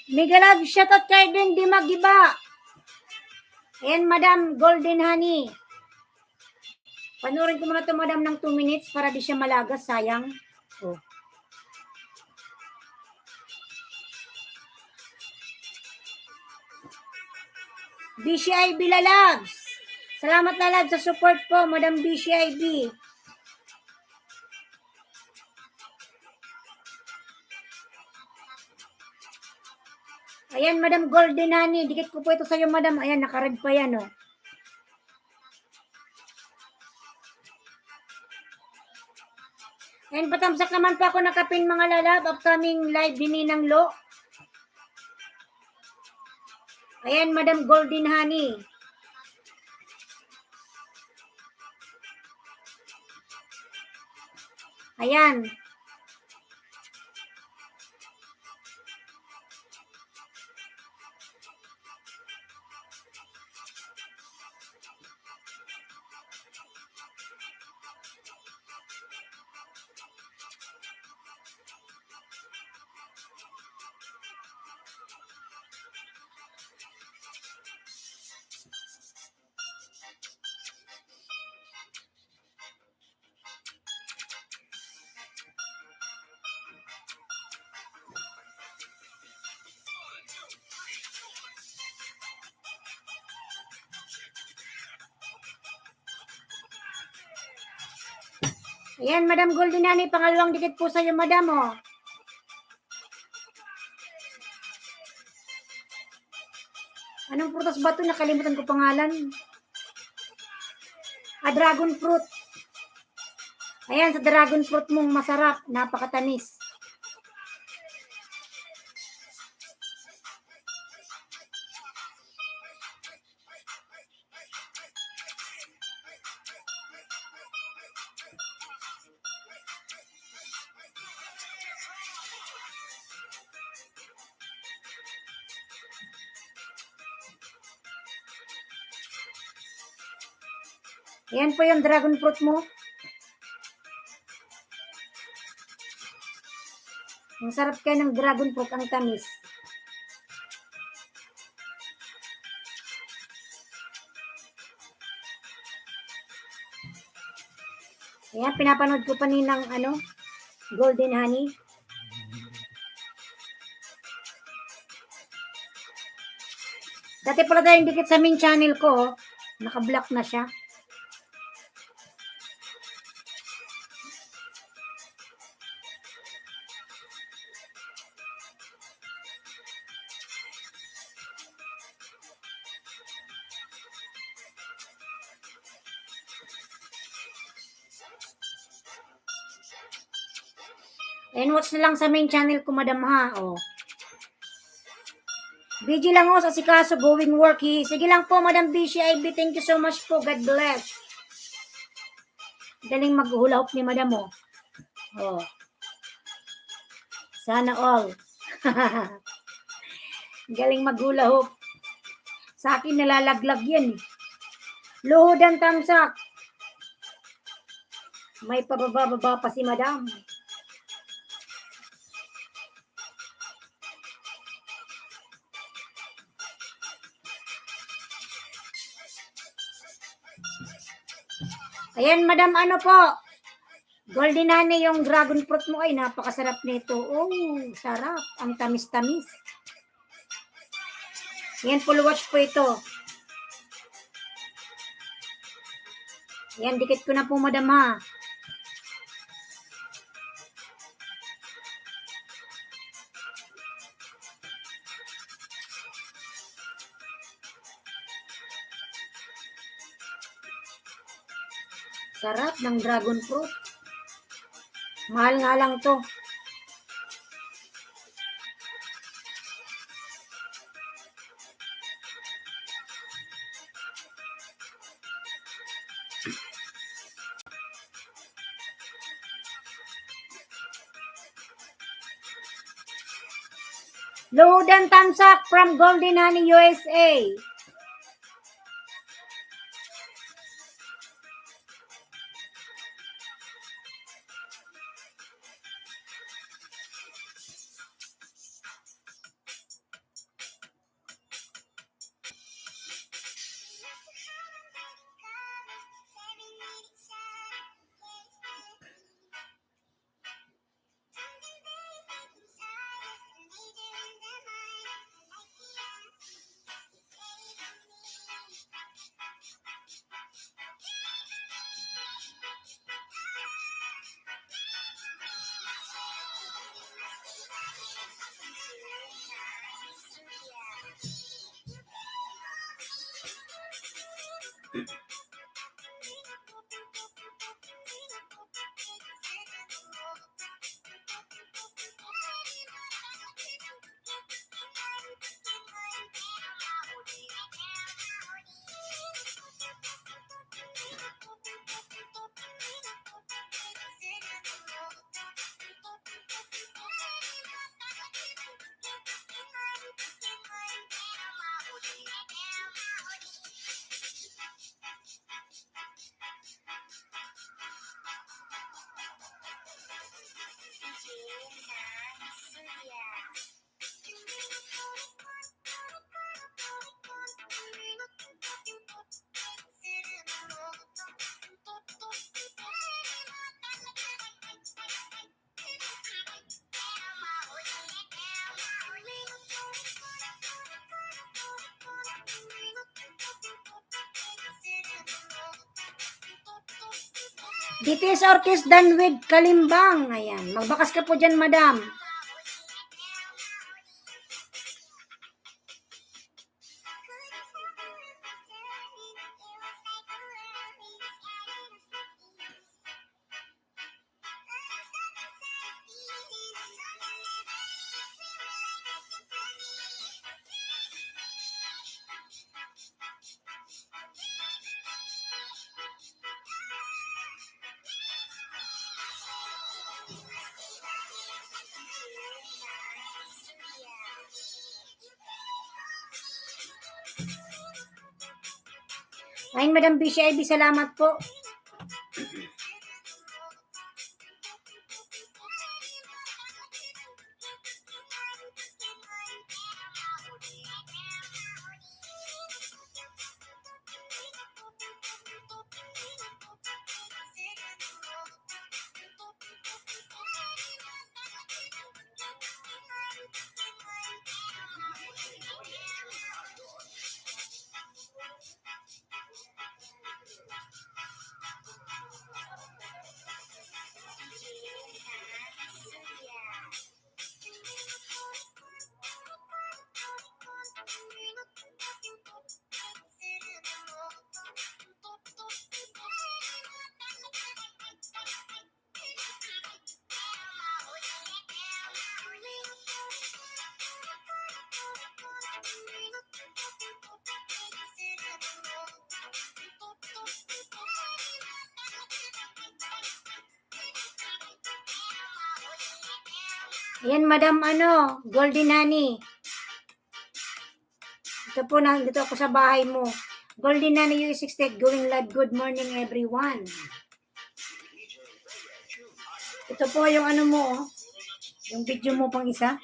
Mega love, shoutout kay din di magiba. Ayan, Madam Golden Honey. Panurin ko muna to, Madam, ng 2 minutes para di siya malagas, sayang. Oh. BCIB lalabs. Salamat lalabs sa support po, Madam BCIB. Ayan, Madam Golden Honey. Dikit ko po ito sa'yo, Madam. Ayan, nakared pa yan, oh. Ayan, patamsak naman po ako nakapin, mga lalab. Upcoming live din ng Lo. Ayan, Madam Golden Honey. Ayan. Ayan, Madam Golden Honey, pangalawang dikit po sa'yo, Madam, oh. Anong prutas ba ito? Nakalimutan ko pangalan. Dragon fruit. Ayan, sa dragon fruit mong masarap. Napakatamis. Ayan po yung dragon fruit mo. Ang sarap kayo ng dragon fruit, ang tamis. Ayan, pinapanood ko pa ninang Golden Honey. Dati pala tayong dikit sa main channel ko, oh. Naka-block na siya. And watch na lang sa main channel ko, Madam, ha. Oh. BG lang ako sa sikaso, going work. Sige lang po, Madam BCIB. Thank you so much po. God bless. Galing maghula hoop ni Madam, oh. Oh. Sana all. Galing maghula hoop. Sa akin nalalaglag yan. Luhod ang tamsak. May pababa-baba pa si madam. Ayan, madam, ano po? Golden honey yung dragon fruit mo. Ay, napakasarap nito. Oh, sarap. Ang tamis-tamis. Yan, full watch po ito. Yan, dikit ko na po, madam, ha. Sarap ng dragon fruit. Mahal nga lang to. Lodan Tamsak from Golden Honey, USA. DTS Orchis done with Kalimbang. Ayan. Magbakas ka po dyan, madam. Ayun, Madam BCIB, salamat po. Ayan, Madam Golden Honey. Ito po, nandito ako sa bahay mo. Golden Honey US68 going live. Good morning, everyone. Ito po yung ano mo, oh. Yung video mo pang isa.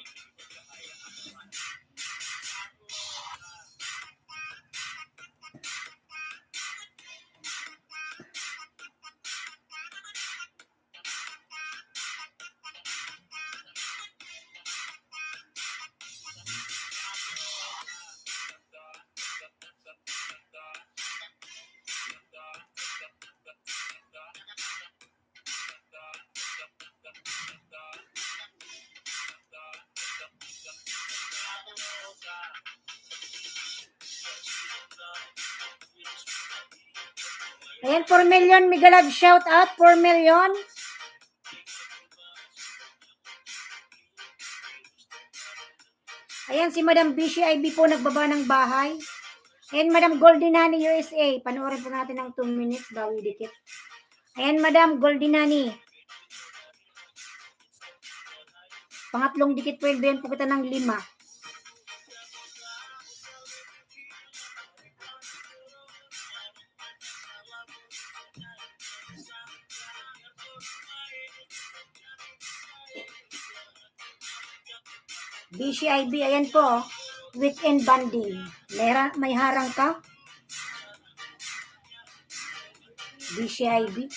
Ayan, 4 million. Mega love shout out. 4 million. Ayan, si Madam BCIB po nagbaba ng bahay. Ayan, Madam Goldinani USA. Panoorin po natin ng 2 minutes bago dikit. Ayan, Madam Goldinani. Pangatlong dikit po yun po kita ng 5. BCIB, ayan po. Weekend banding. May harang ka? BCIB.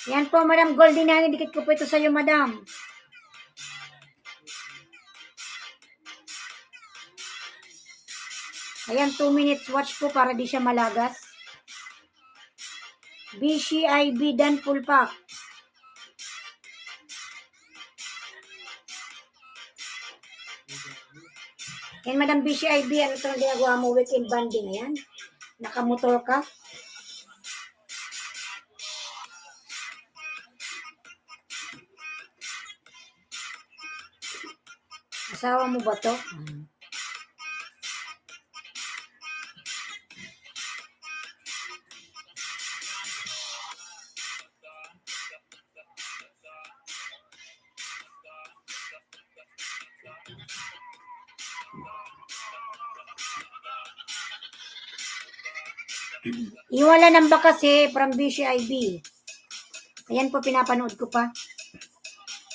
Yan po, Madam Goldinani. Dikit ko po ito sa iyo, Madam. Ayan, 2 minutes watch po para di siya malagas. BCIB Dan Full Pack. Yan, Madam BCIB, ano ito na ginagawa mo? Weekend banding. Ayan. Nakamotor ka. Asawa mo ba to? Iwala nang ba kasi from BCIB. Ayan po, pinapanood ko pa.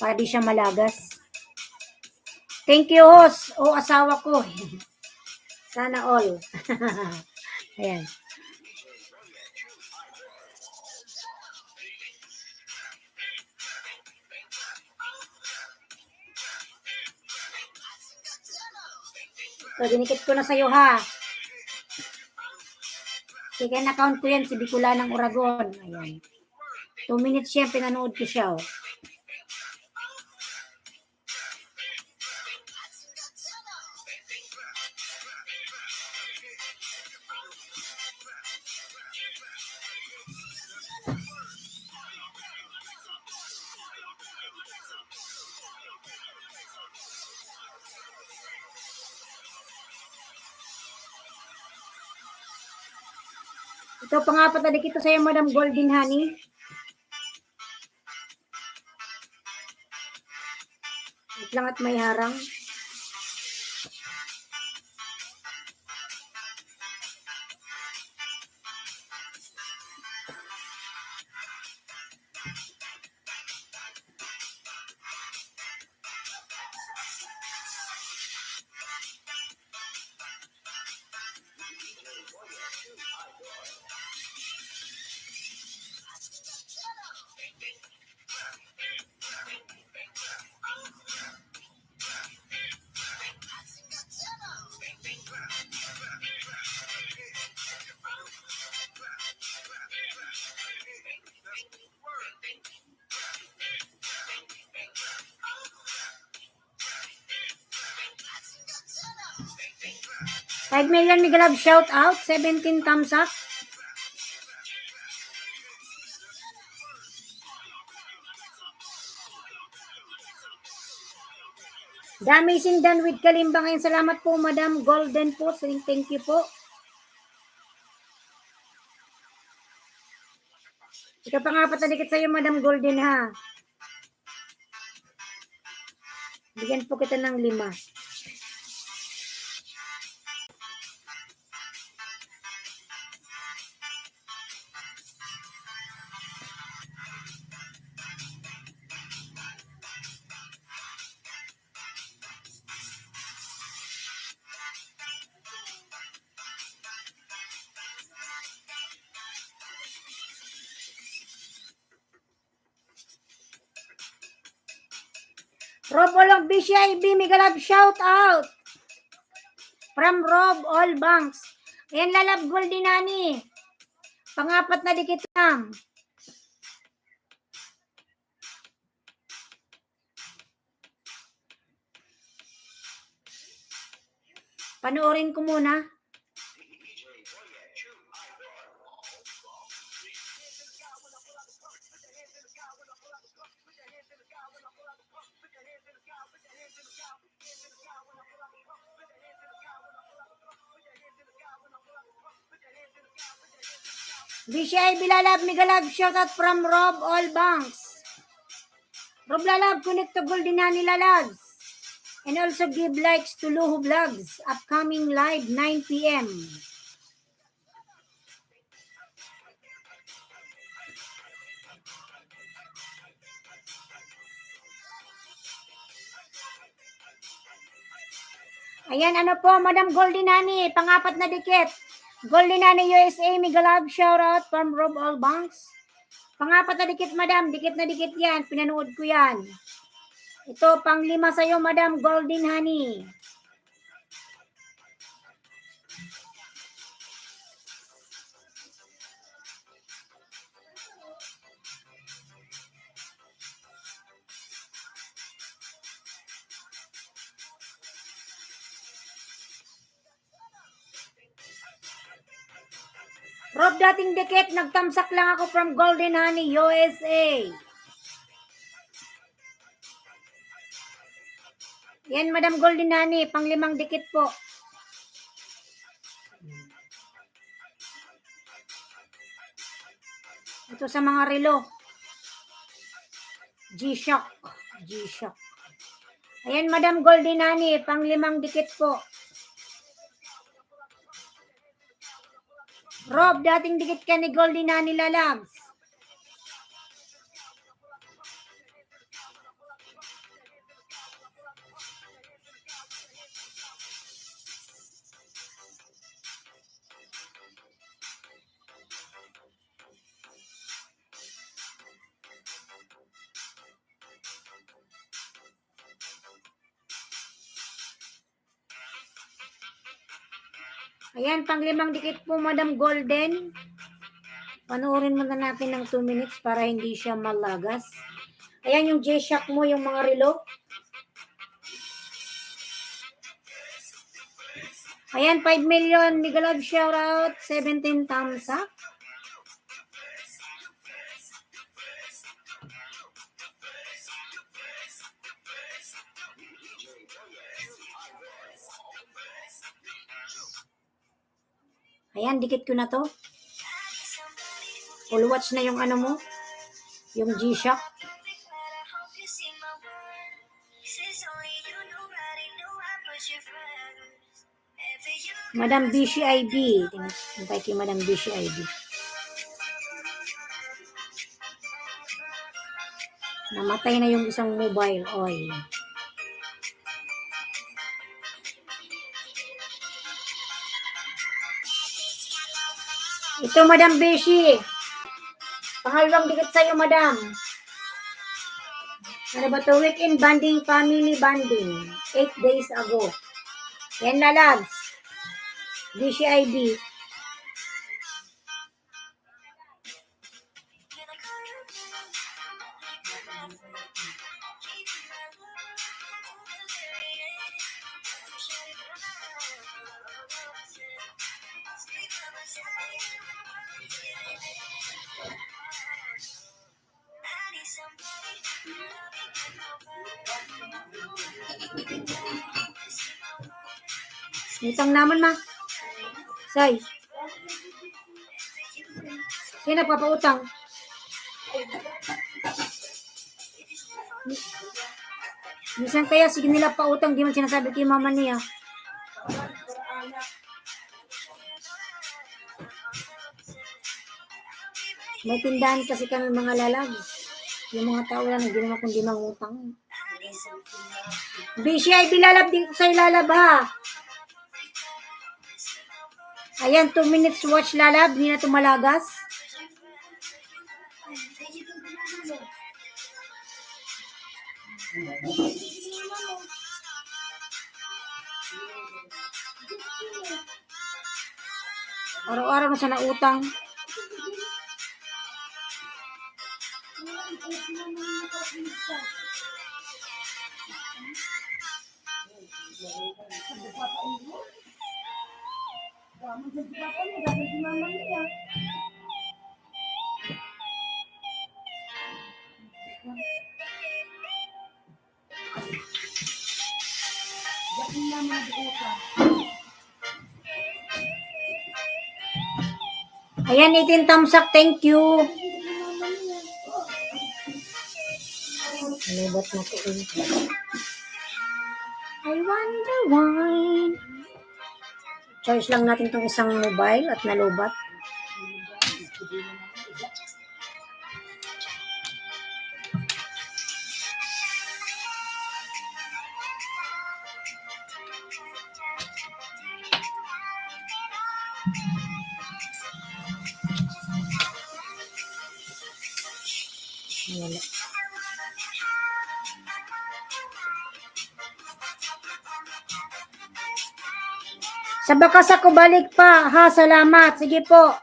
Para di siya malagas. Thank you, host. O, asawa ko. Sana all. Ayan. So, dinikit ko na sa'yo, ha. Second account ko yan, si Bicola ng Oragon. Ayan. 2 minutes siya, pinanood ko siya, oh. Ito, pangapat na dikit sa'yo, Madam Golden Honey. Wait lang at may harang. $5 million Mega Love shout out. 17 thumbs up. Damaging done with Kalimba ngayon. Salamat po, Madam Golden po. Thank you po. Ikaw pa nga patadikit sa'yo, Madam Golden, ha? Bigyan po kita ng 5. Rob Olong BCIB, mega love shout out. From Rob All Banks. Ayan, lalab Golden Nani. Pangapat na dikit lang. Panoorin ko muna. BCIB lalab, mega love shout out from Rob All Banks. Rob lalab, connect to Golden Nani lalabs. And also give likes to Luhu Vlogs. Upcoming live 9 p.m. Ayan, ano po, Madam Golden Nani, pangapat na dikit. Golden Nani USA, mega love shout out from Rob All Banks. Pangapat na dikit, Madam, dikit na dikit yan, pinanood ko yan. Ito, pang-5 sa'yo, Madam Golden Honey. Rob, dating dikit, nagtamsak lang ako from Golden Honey, USA. Yan, Madam Golden Honey, pang-5 dikit po. Ito sa mga relo. G-Shock. G-Shock. Ayan, Madam Golden Honey, pang-5 dikit po. Rob, dating dikit ka ni Golden Honey lalabs. Ayan, pang-5 dikit po, Madam Golden. Panoorin muna natin ng 2 minutes para hindi siya malagas. Ayan yung G-Shock mo, yung mga relo. Ayan, 5 million. Mega love shout out. 17 thumbs up. Ayan, dikit ko na to. Full watch na yung ano mo. Yung G-Shock. Madam BCIB. Hintay kay Madam BCIB. Namatay na yung isang mobile. Oy. Ito, Madam Beshi. Pangalawang dikit sa'yo, Madam. Ano ba to? Weekend banding, family banding. 8 days ago. Yan na, labs. BCIB. Utang naman ma. Say. Sino nagpapautang? Minsan kaya sige nila pautang, di man sinasabi kay mama niya. May tindahan kasi kami mga lalaki. Yung mga tao lang, hindi naman kundi mangutang. Bishi ay bilalab din ko sa ilalab ha. Ayan, 2 minutes watch lalab, hindi na tumalagas. Araw-araw na siya na utang. Ayan, 18 thumbs up. Thank you. Lubat na ko. I wonder why. Charge lang natin tong isang mobile at nalubat. Wala. Sa bakas ako balik pa. Ha, salamat. Sige po.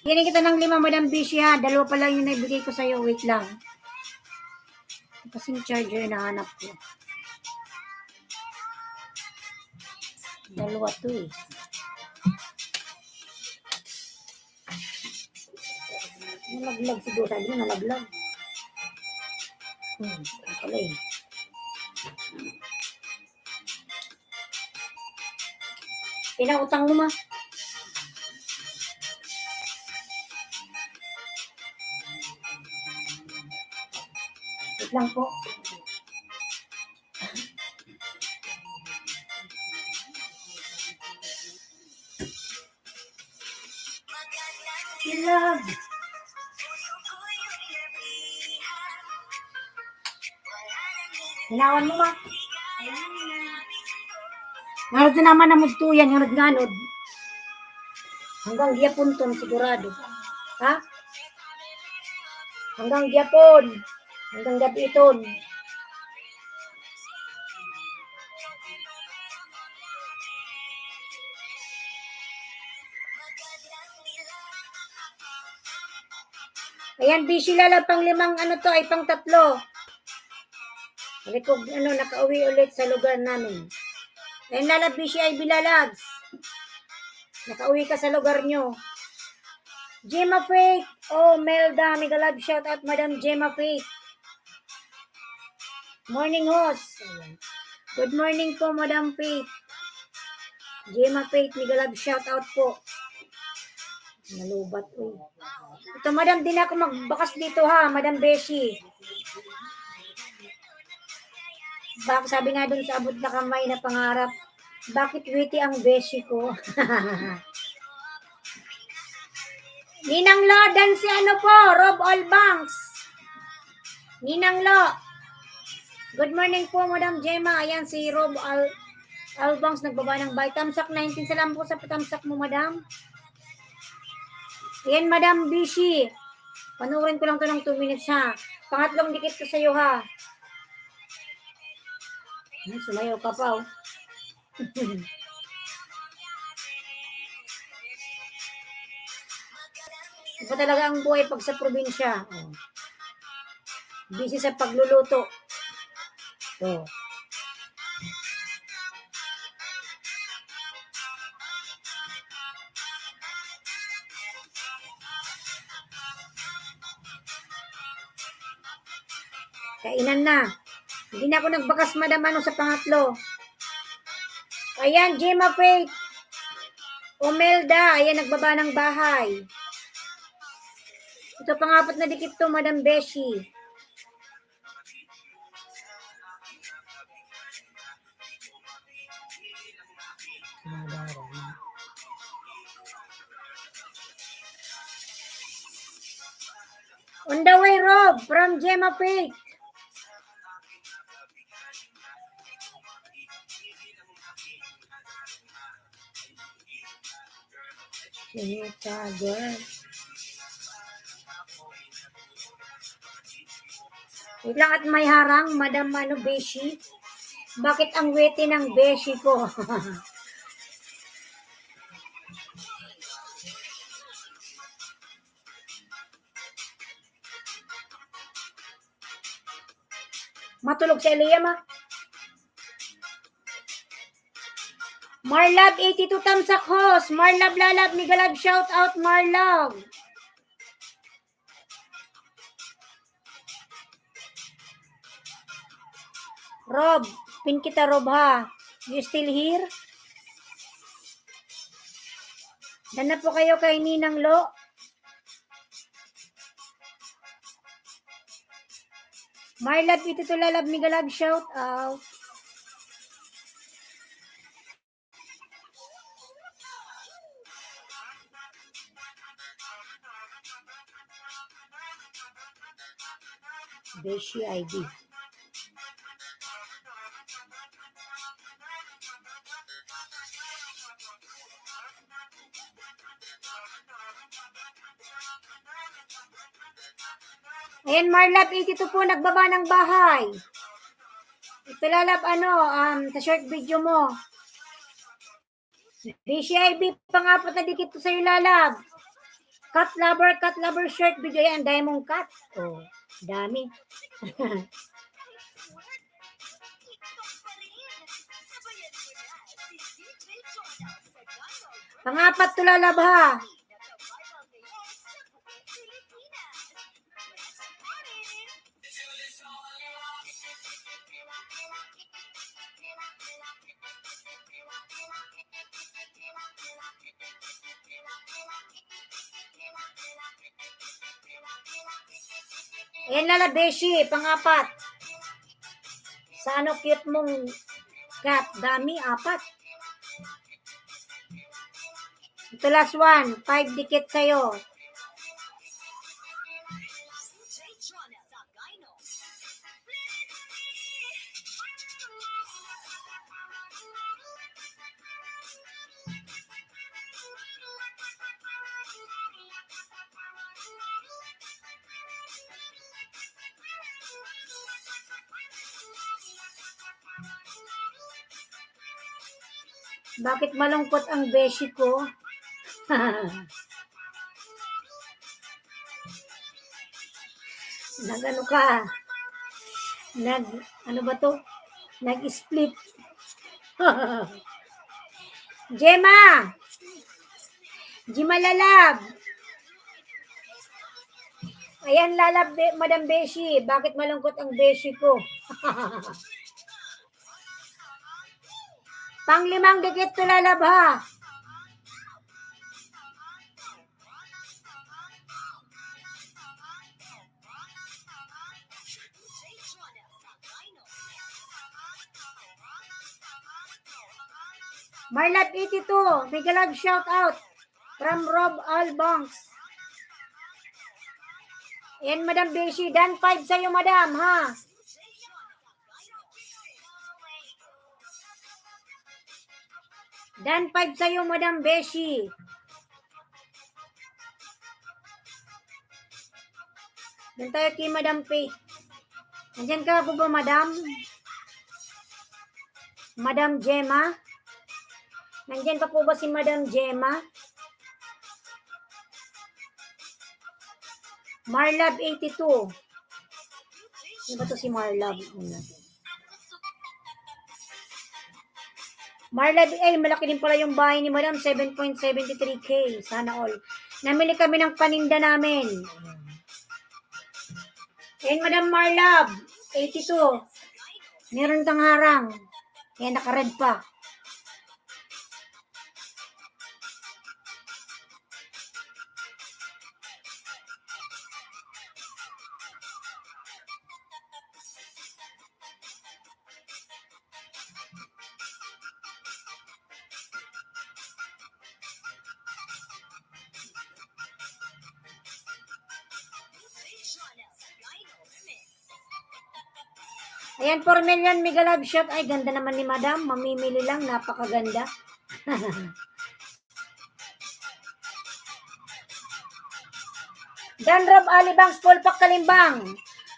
Hinin kita ng 5, Madam Bishi ha. 2 pa lang yung naibigay ko sa'yo. Wait lang. Kasing charger na hanap ko. 2 to eh. Nalaglag siguro. Sabi mo nalaglag. Pala eh. Pinautang mo ma. Wait lang po. Love. Hinawan mo ma. Nganod na naman ang mugtuyan, nganod. Hanggang gyapon ton sigurado. Ha? Hanggang gyapon. Hanggang gabi ton. Ayan, busy lalab pang 5 ano to, ay pang 3. Nakauwi ulit sa lugar namin. Ayan lalab, busy ay bilalabs. Nakauwi ka sa lugar nyo. Gemma Faith. Oh, Melda, mega love shout out, Madam Gemma Faith. Morning host. Good morning po, Madam Faith. Gemma Faith, mega love shout out po. Nalubat po. Ito, Madam, din ako magbakas dito ha, Madam Beshi. Sabi nga dun sa abot na kamay na pangarap, bakit witty ang Beshi ko? Ninang Lo, dan si ano po, Rob Albanks. Ninang Lo. Good morning po, Madam Gemma. Ayan si Rob Albanks nagbaba ng bay. Tamsak 19. Salamat po sa patamsak mo, Madam. Ayan, Madam Bishi. Panurin ko lang to ng 2 minutes ha. Pangatlong dikit ko sa'yo ha. Sumayaw ka pa oh. Iba talaga ang buhay pag sa probinsya. Oh. Busy sa pagluluto. Oh. Kainan na. Hindi na ako nagbakas, Madam, sa pangatlo. Ayan, Gemma Faith. Omelda, ayan, nagbaba ng bahay. Ito pang-apat na dikit to, Madam Beshi. On the way, Rob, from Gemma Faith. Sinitagal. Wait lang at may harang, Madam Beshi. Bakit ang wete ng Beshi ko? Matulog si Eliam, ha? Marlab, 82 tamsak host. Marlab, lalab, migalab, shout out, Marlab. Rob, pin kita, Rob, ha? You still here? Dan na po kayo kay Ninang Lo. Marlab, 82 lalab, migalab, shout out. Beshi ID. Ayan, Marlab, 82 po, nagbaba ng bahay. Ito lalab, sa short video mo. BCIB, pang-apat na dikit to sa'yo, lalab. Cut lover, short video. Yan, diamond cut. Oh, dami. Pang-apat to, lalab, ha. Ayan, lalab, Beshi, pang-apat. Sa ano cute mong cat? Dami, apat. Ito last one, 5 dikit sa'yo. Bakit malungkot ang beshi ko? Nag-ano ka? Ano ba to? Nag-split. Gemma! Gemma lalab. Ayan, lalab, Madam Beshi. Bakit malungkot ang beshi ko? Pang-5 dikit to, lalab, ha. Marlab 82, may galag shout out from Rob Albanks. Ayan, Madam Beshi, dan 5 sa'yo, Madam, ha. Dan 5 sa'yo, Madam Beshi. Dan tayo kay Madam Faith. Nandiyan ka po ba, Madam? Madam Gemma? Nandiyan pa po ba si Madam Gemma? Marlab 82. Ano ba to si Marlab? Marlab, malaki din pala yung bahay ni Madam, 7.73K. Sana all. Namili kami ng paninda namin. Ayan, Madam Marlab, 82. Meron kang harang. Kaya naka-red pa. Ayan, 4 million mega love shot. Ay, ganda naman ni madam. Mamimili lang, napakaganda. Dan Rob Alibangs, full pack Kalimbang.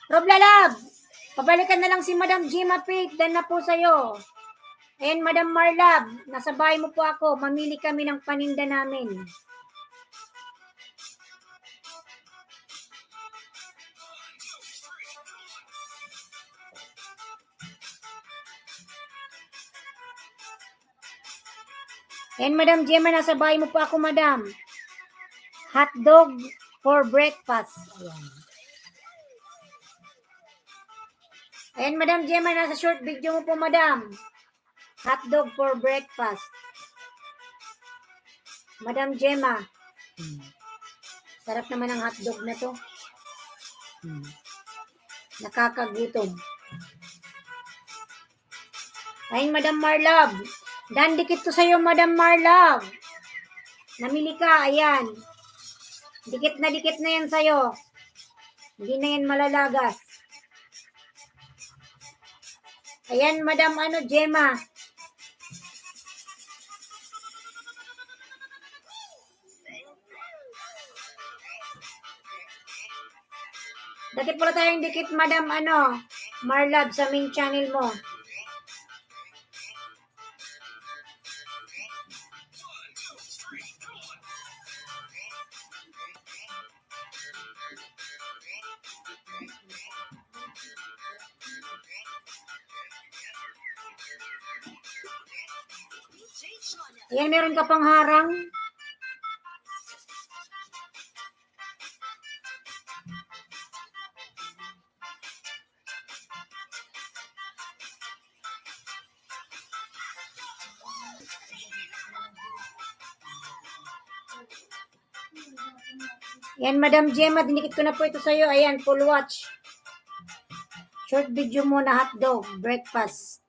Rob Lalab, pabalikan na lang si Madam Gima Pig. Dan na po sa'yo. Ayan, Madam Marlab, nasa bahay mo po ako. Mamili kami ng paninda namin. Ayan, Madam Gemma, nasa bahay mo po ako, Madam. Hotdog for breakfast. Ayan. Ayan, Madam Gemma, nasa short video mo po, Madam. Hotdog for breakfast. Madam Gemma. Sarap naman ang hotdog na to. Nakakagutom. Ayan, Madam Marlab. Dan, dikit to sa'yo, Madam Marlab. Namili ka, ayan. Dikit na yan sa'yo. Hindi na yan malalagas. Ayan, Madam Gemma. Dati pala tayong dikit, Madam Marlab, sa main channel mo. Ayan, meron ka pang harang. Ayan, Madam Gemma, dinikit ko na po ito sa'yo. Ayan, full watch. Short video muna, hotdog, breakfast.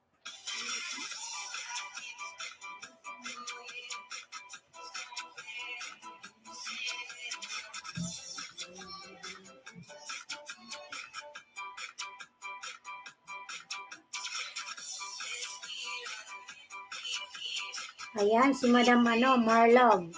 Ayan, si Madam Marlog.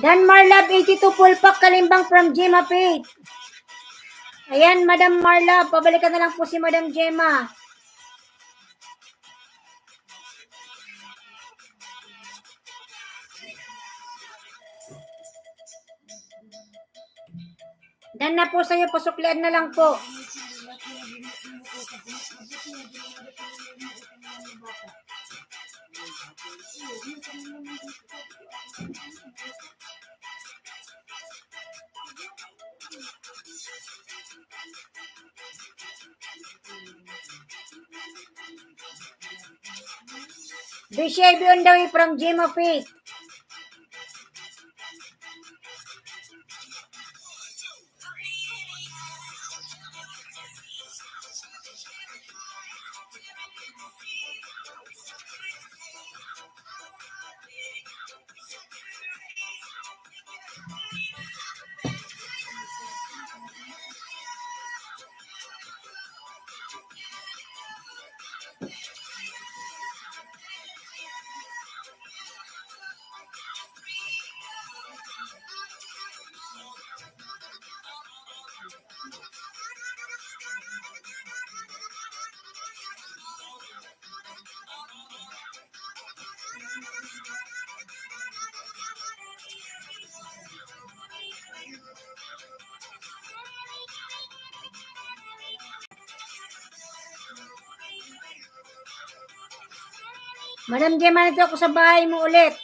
Dan Marlab, 82 full pack Kalimbang from Gemma Page. Ayan, Madam Marlab, pabalikan na lang po si Madam Gemma. Dan na po sa'yo, pasuklian na lang po. BCIB on the way from Gemma Page. Madam Gemma, nandito ako sa bahay mo ulit.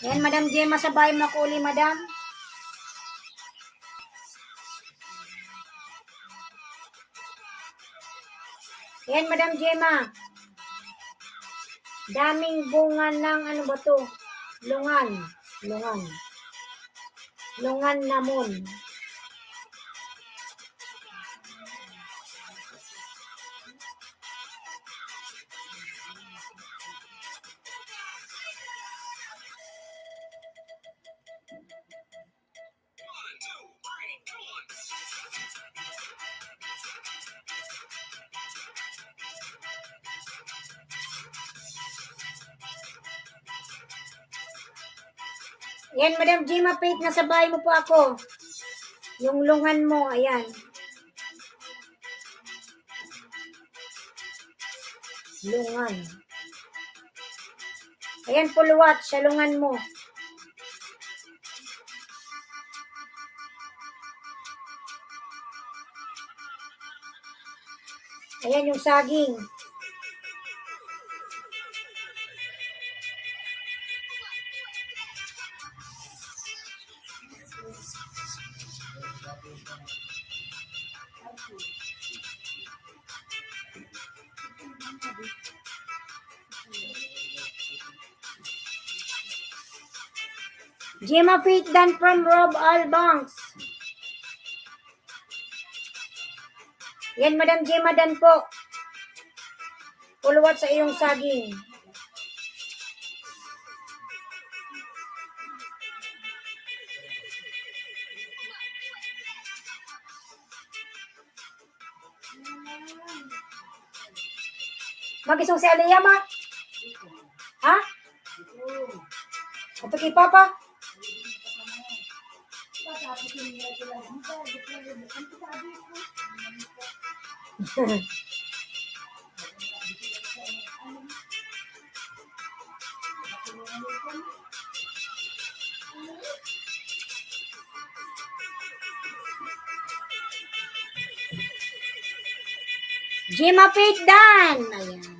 Yan, Madam Gemma, sa bahay mo ako uli, Madam. Yan, Madam Gemma. Daming bunga ng ano ba to? Lungan. Lungan namon. Yan, Madam Gemma, Faith, nasa bahay mo po ako. Yung lungan mo, ayan. Lungan. Ayan, puluwat sa lungan mo. Ayan yung saging. Gemma Faith Dan from Rob Albanks. Yan, Madam Gemma Dan po. Puluwat sa iyong saging. Magisong si Aliyah, ma? Ha? Ito kay Papa? Gemma Faith Dan. Ayan.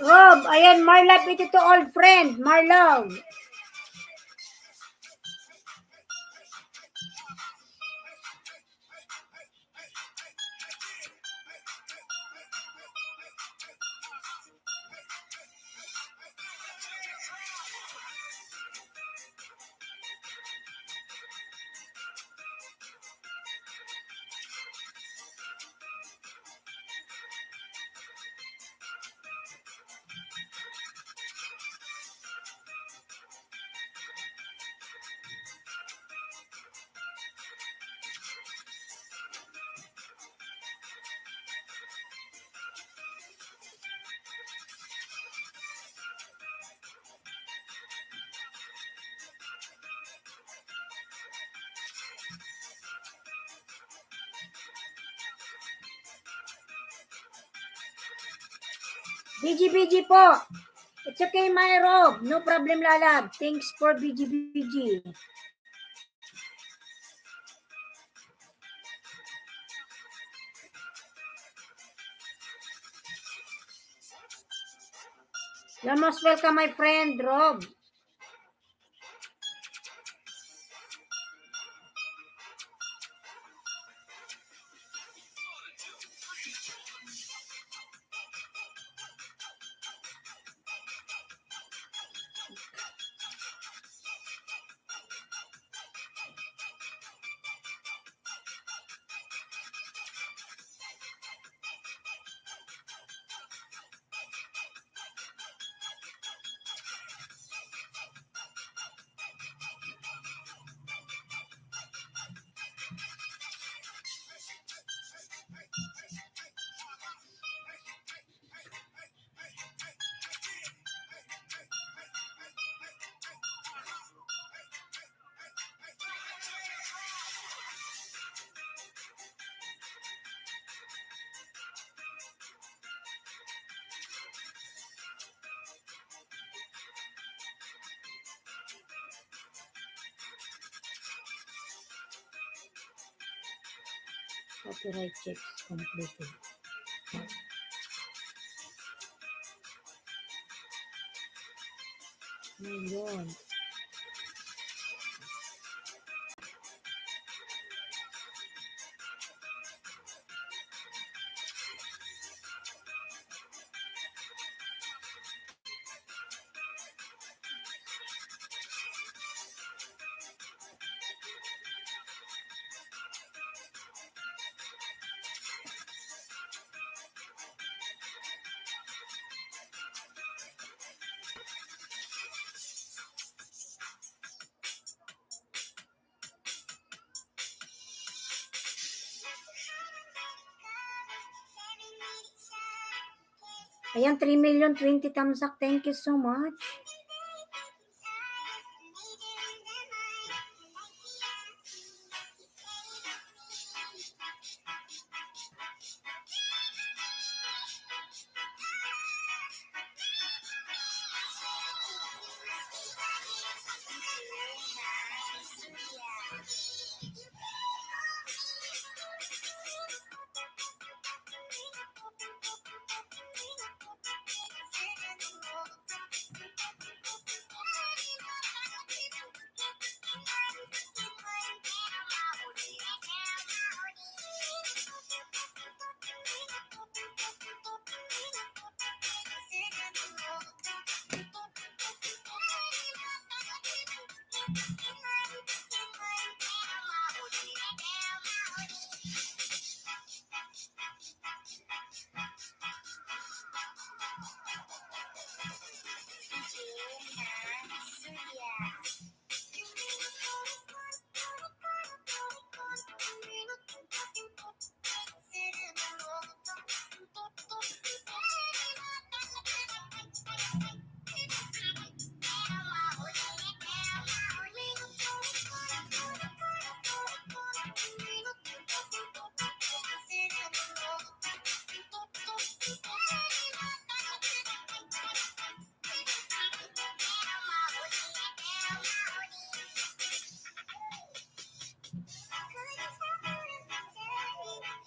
Rob, ayan, Marlove, ito to old friend, Marlove. BG po. It's okay, my Rob. No problem, Lalab. Thanks for BG. You're most welcome, my friend, Rob. Copyright check completed. Ayun. Ayan, 3,020,000 thumbs up. Thank you so much.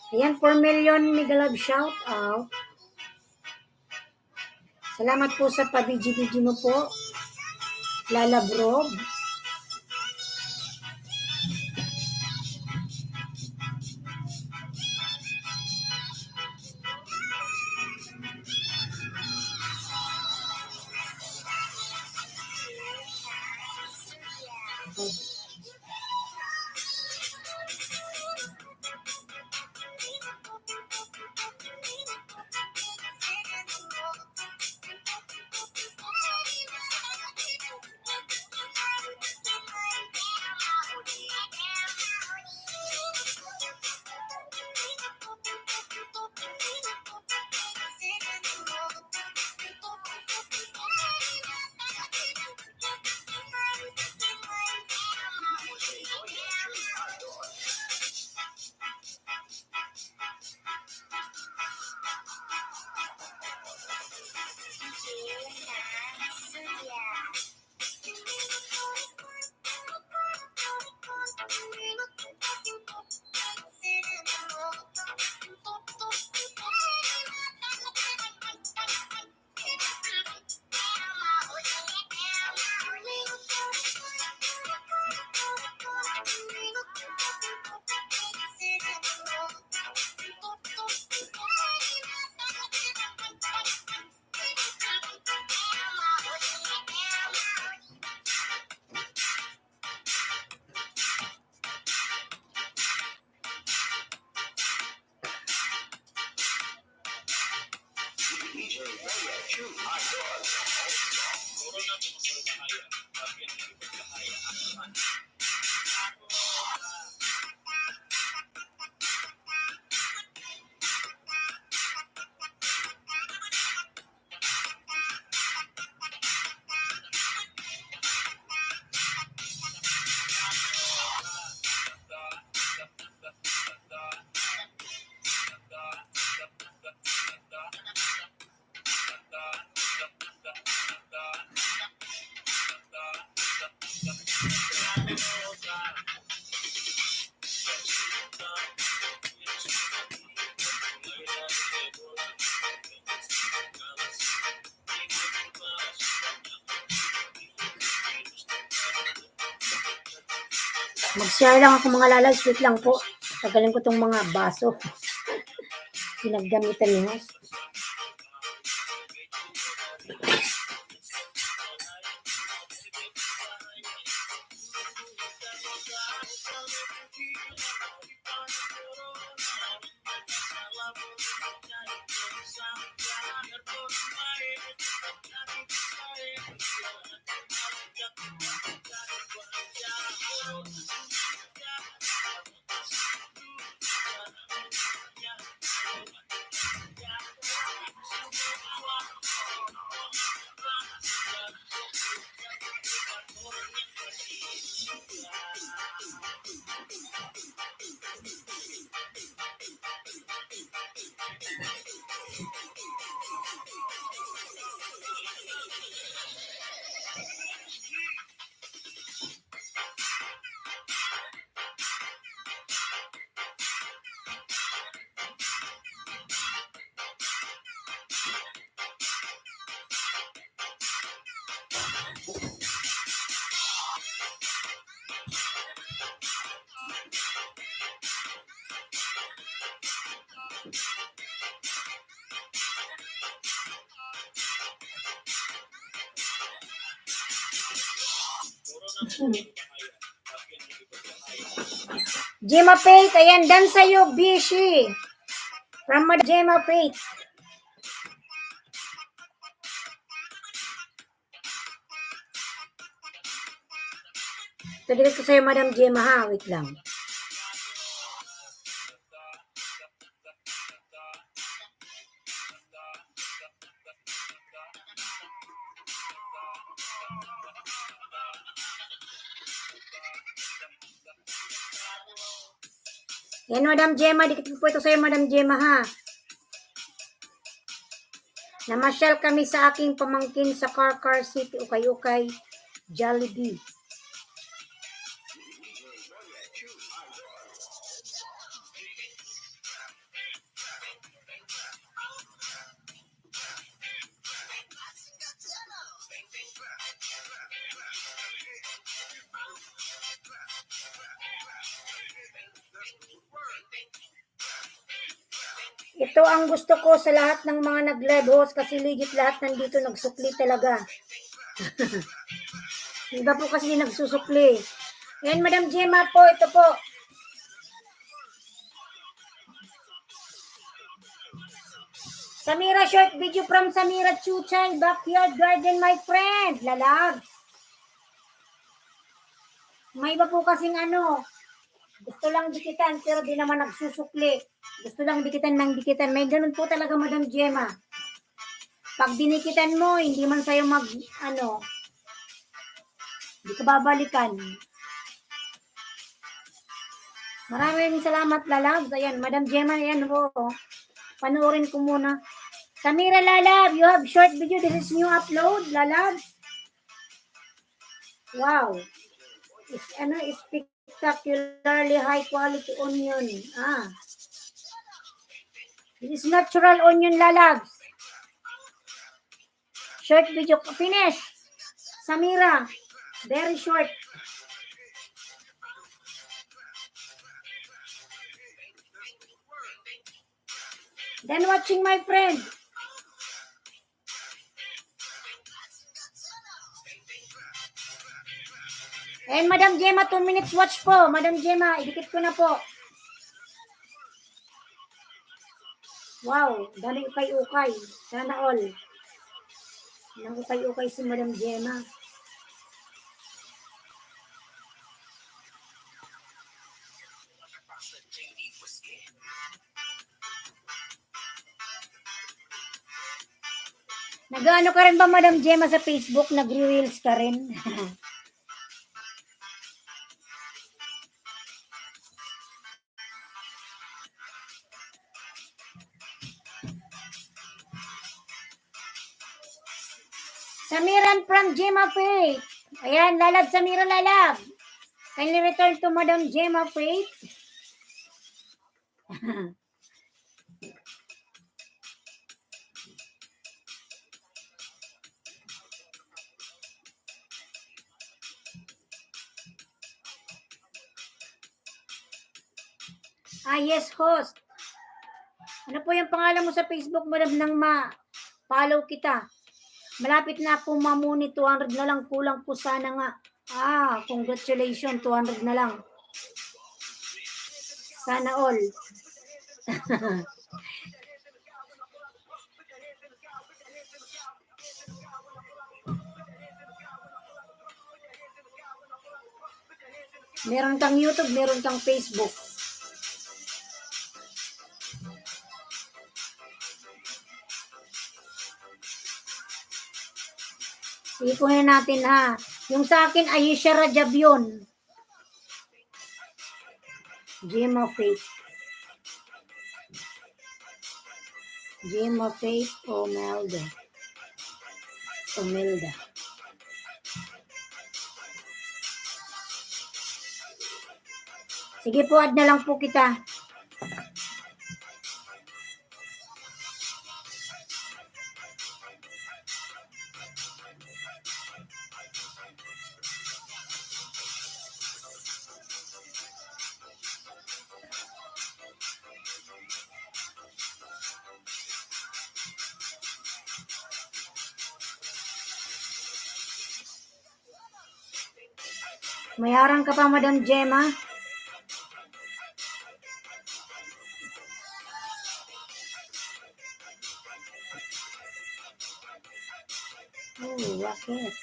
Ayan, 4 million mega love shout out. Salamat po sa pabidyo-bidyo mo po. Lalabrob. Mag-share lang ako mga lalay. Sweet lang po. Tagalin ko tong mga baso. Pinaggamitan ni host. Gemma Faith, ayan, dan sa'yo, Bishi. From Gemma Faith. Tadi ko sa'yo, Madam Gemma, ha? Wait lang. Yan, Madam Gemma. Dikit po ito sa'yo, Madam Gemma, ha? Namasyal kami sa aking pamangkin sa Car City, Ukay-Ukay, Jollibee. Ito ang gusto ko sa lahat ng mga nag-live host kasi legit lahat nandito nagsukli talaga. Iba po kasi nagsusukli. Ayan, Madam Gemma po, ito po. Samira, short video from Samira Chuchay, backyard garden, my friend. Lalab. May iba po kasing gusto lang dikitan pero di naman nagsusukli. Gusto lang dikitan ng dikitan. May ganun po talaga, Madam Gemma. Pag dinikitan mo, hindi man sa'yo hindi ka babalikan. Maraming salamat, Lalab. Ayan, Madam Gemma, ayan po. Panoorin ko muna. Samira Lalab, you have short video. This is new upload, Lalab. Wow. It's spectacularly high quality onion. This is natural onion, Lalabs. Short video. Finish. Samira. Very short. Then watching, my friend. And Madam Gemma, 2 minutes watch po. Madam Gemma, idikit ko na po. Wow, dami ukay-ukay. Sana all. Nang ukay-ukay si Madam Gemma. Nag-ano ka rin ba, Madam Gemma, sa Facebook? Nag-reels ka rin? Samiran from Gemma Faith. Ayan, Lalab, Samira Lalab. Kindly return to Madam Gemma Faith. Yes, host. Ano po yung pangalan mo sa Facebook, Madam, nang ma-follow kita? Malapit na po mamuni, 200 na lang. Kulang po sana nga. Congratulations, 200 na lang. Sana all. Meron kang YouTube, meron kang Facebook. Ikunin natin ha. Yung sa akin, Ayesha Rajab yun. Gemma Faith. Gemma Faith Omelda. Sige po, add na lang po kita. Mayarang ka pa, Madam Gemma. Bakit?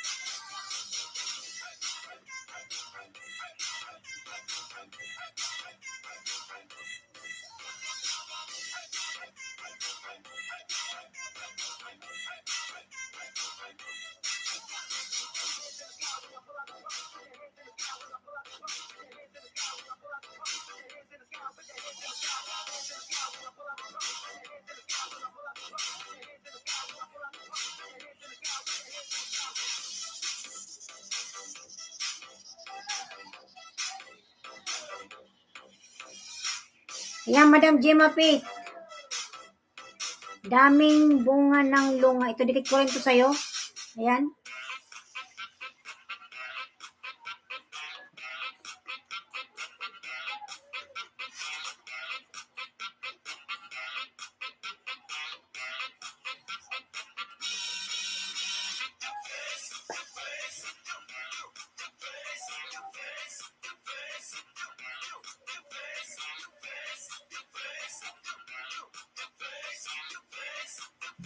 Ayan, Madam Gemma Faith. Daming bunga ng lunga. Ito, dikit ko rin ito sa'yo. Ayan.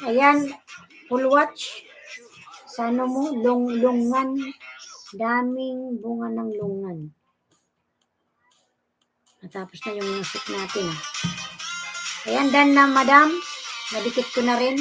Ayan, full watch. Sa ano mo, lungan. Daming bunga ng lungan. Natapos na yung music natin. Ayan, done na madam. Nadikit ko na rin.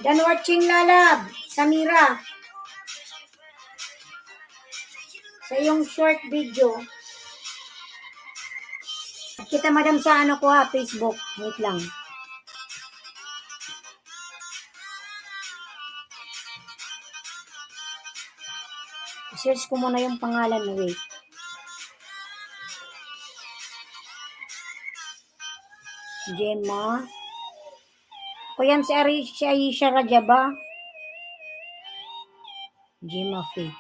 Done watching lalab. Samira. Sa yung short video. Kita madam sa ano ko ha, Facebook. Wait lang. Search ko muna yung pangalan na wait. Gemma. O yan si Aisha Rajaba. Gemma Faith.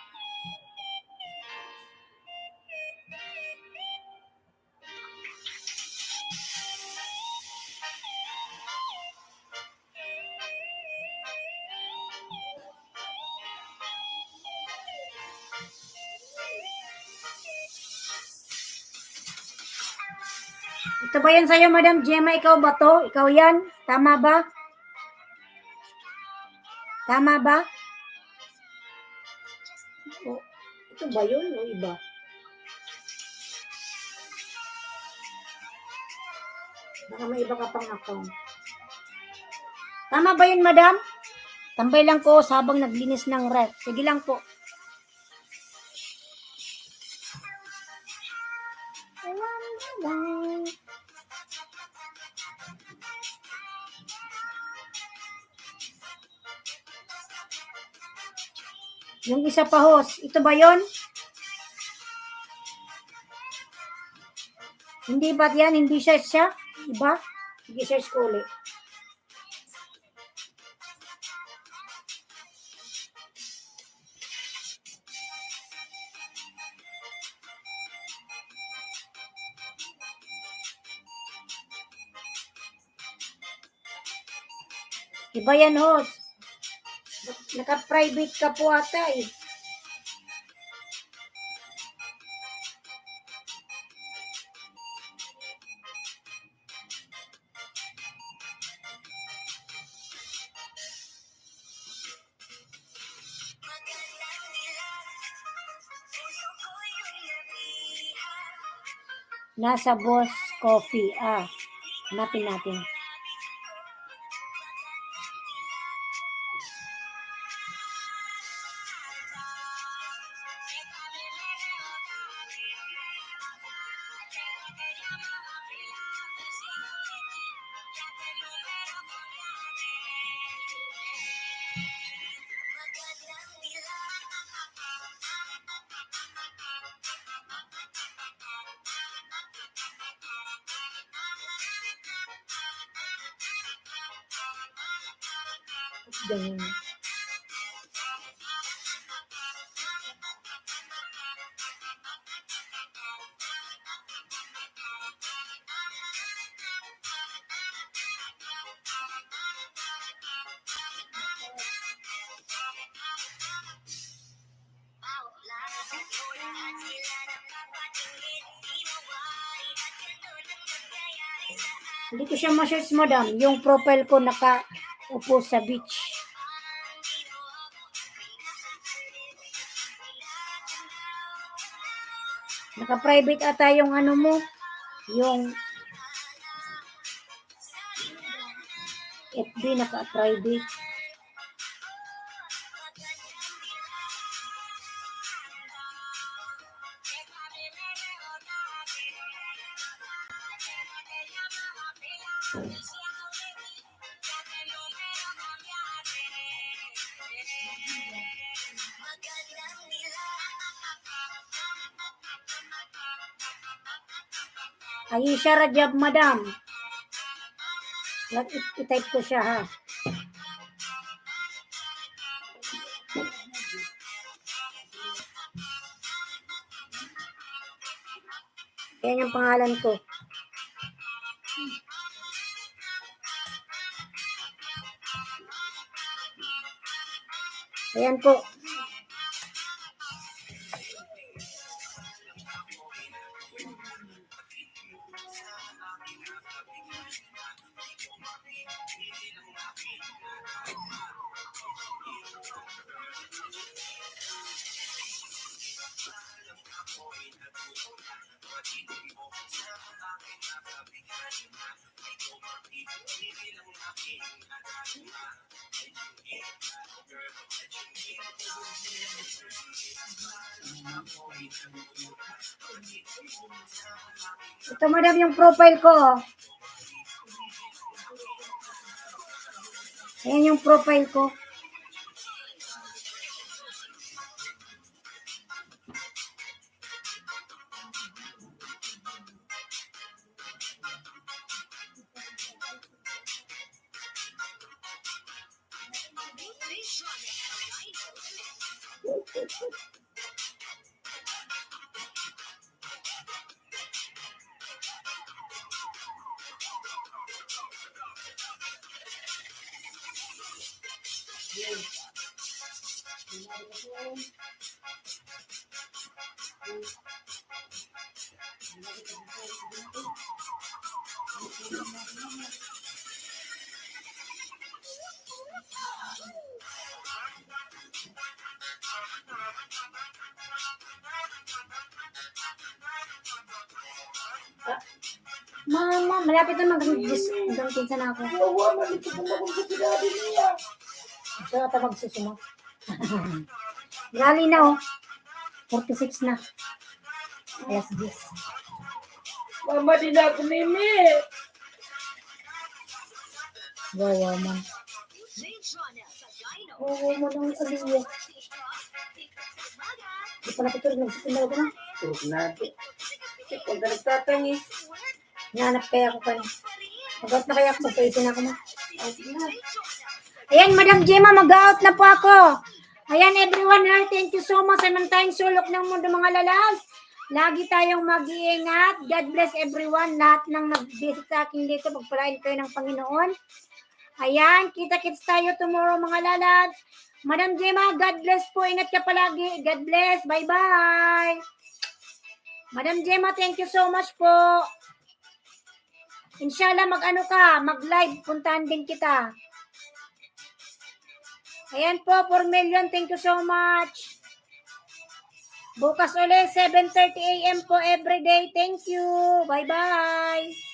Ito ba yan sa'yo, Madam Gemma? Ikaw ba to? Ikaw yan? Tama ba? Tama ba? O, ito ba yun o iba? Baka may iba ka pang account. Tama ba yun, Madam? Tambay lang ko habang naglinis ng ref. Sige lang po. Yung isa pa host, ito ba yon? Hindi ba yan? Hindi siya siya? Iba? Sige, search ko ulit. Iba yan host. Naka-private ka po ata eh. Nasa Boss Coffee. Hanapin natin. Ganyan. Hindi ko siya ma-search, madam. Yung profile ko nakaupo sa beach. Naka-private ata yung ano mo. Yung FB naka-private. Aisha Rajab, madam. I-type ko siya, ha. Yan yung pangalan ko. Ayan po. Ito, madam, yung profile ko. Ayan yung profile ko. Mama, malapit na mag-pinsa na ako. Ito ata magsusunod. Rally na, oh. 46 na. Alas 10. Mama, di na ako mimi. Wawa man. Wawa man ang aliya. Di pa napituloy, nagsisimula ko na. Turok natin. Ikaw na nagtatangis. Nahanap kaya ako pa. Mag-out na kaya ako, magpaisin ako na. Ayan, Madam Gemma, mag-out na po ako. Ayan, everyone, thank you so much. Anong tayong sulok ng mundo, mga lalas. Lagi tayong mag-iingat. God bless everyone. Lahat ng nag-visit sa akin dito, pagpalain kayo ng Panginoon. Ayan, kita-kits tayo tomorrow, mga lalas. Madam Gemma, God bless po. Ingat ka palagi. God bless. Bye-bye. Madam Gemma, thank you so much po. Inshallah, mag-live. Puntahan din kita. Ayan po, 4 million. Thank you so much. Bukas ulit, 7:30 a.m. po everyday. Thank you. Bye-bye.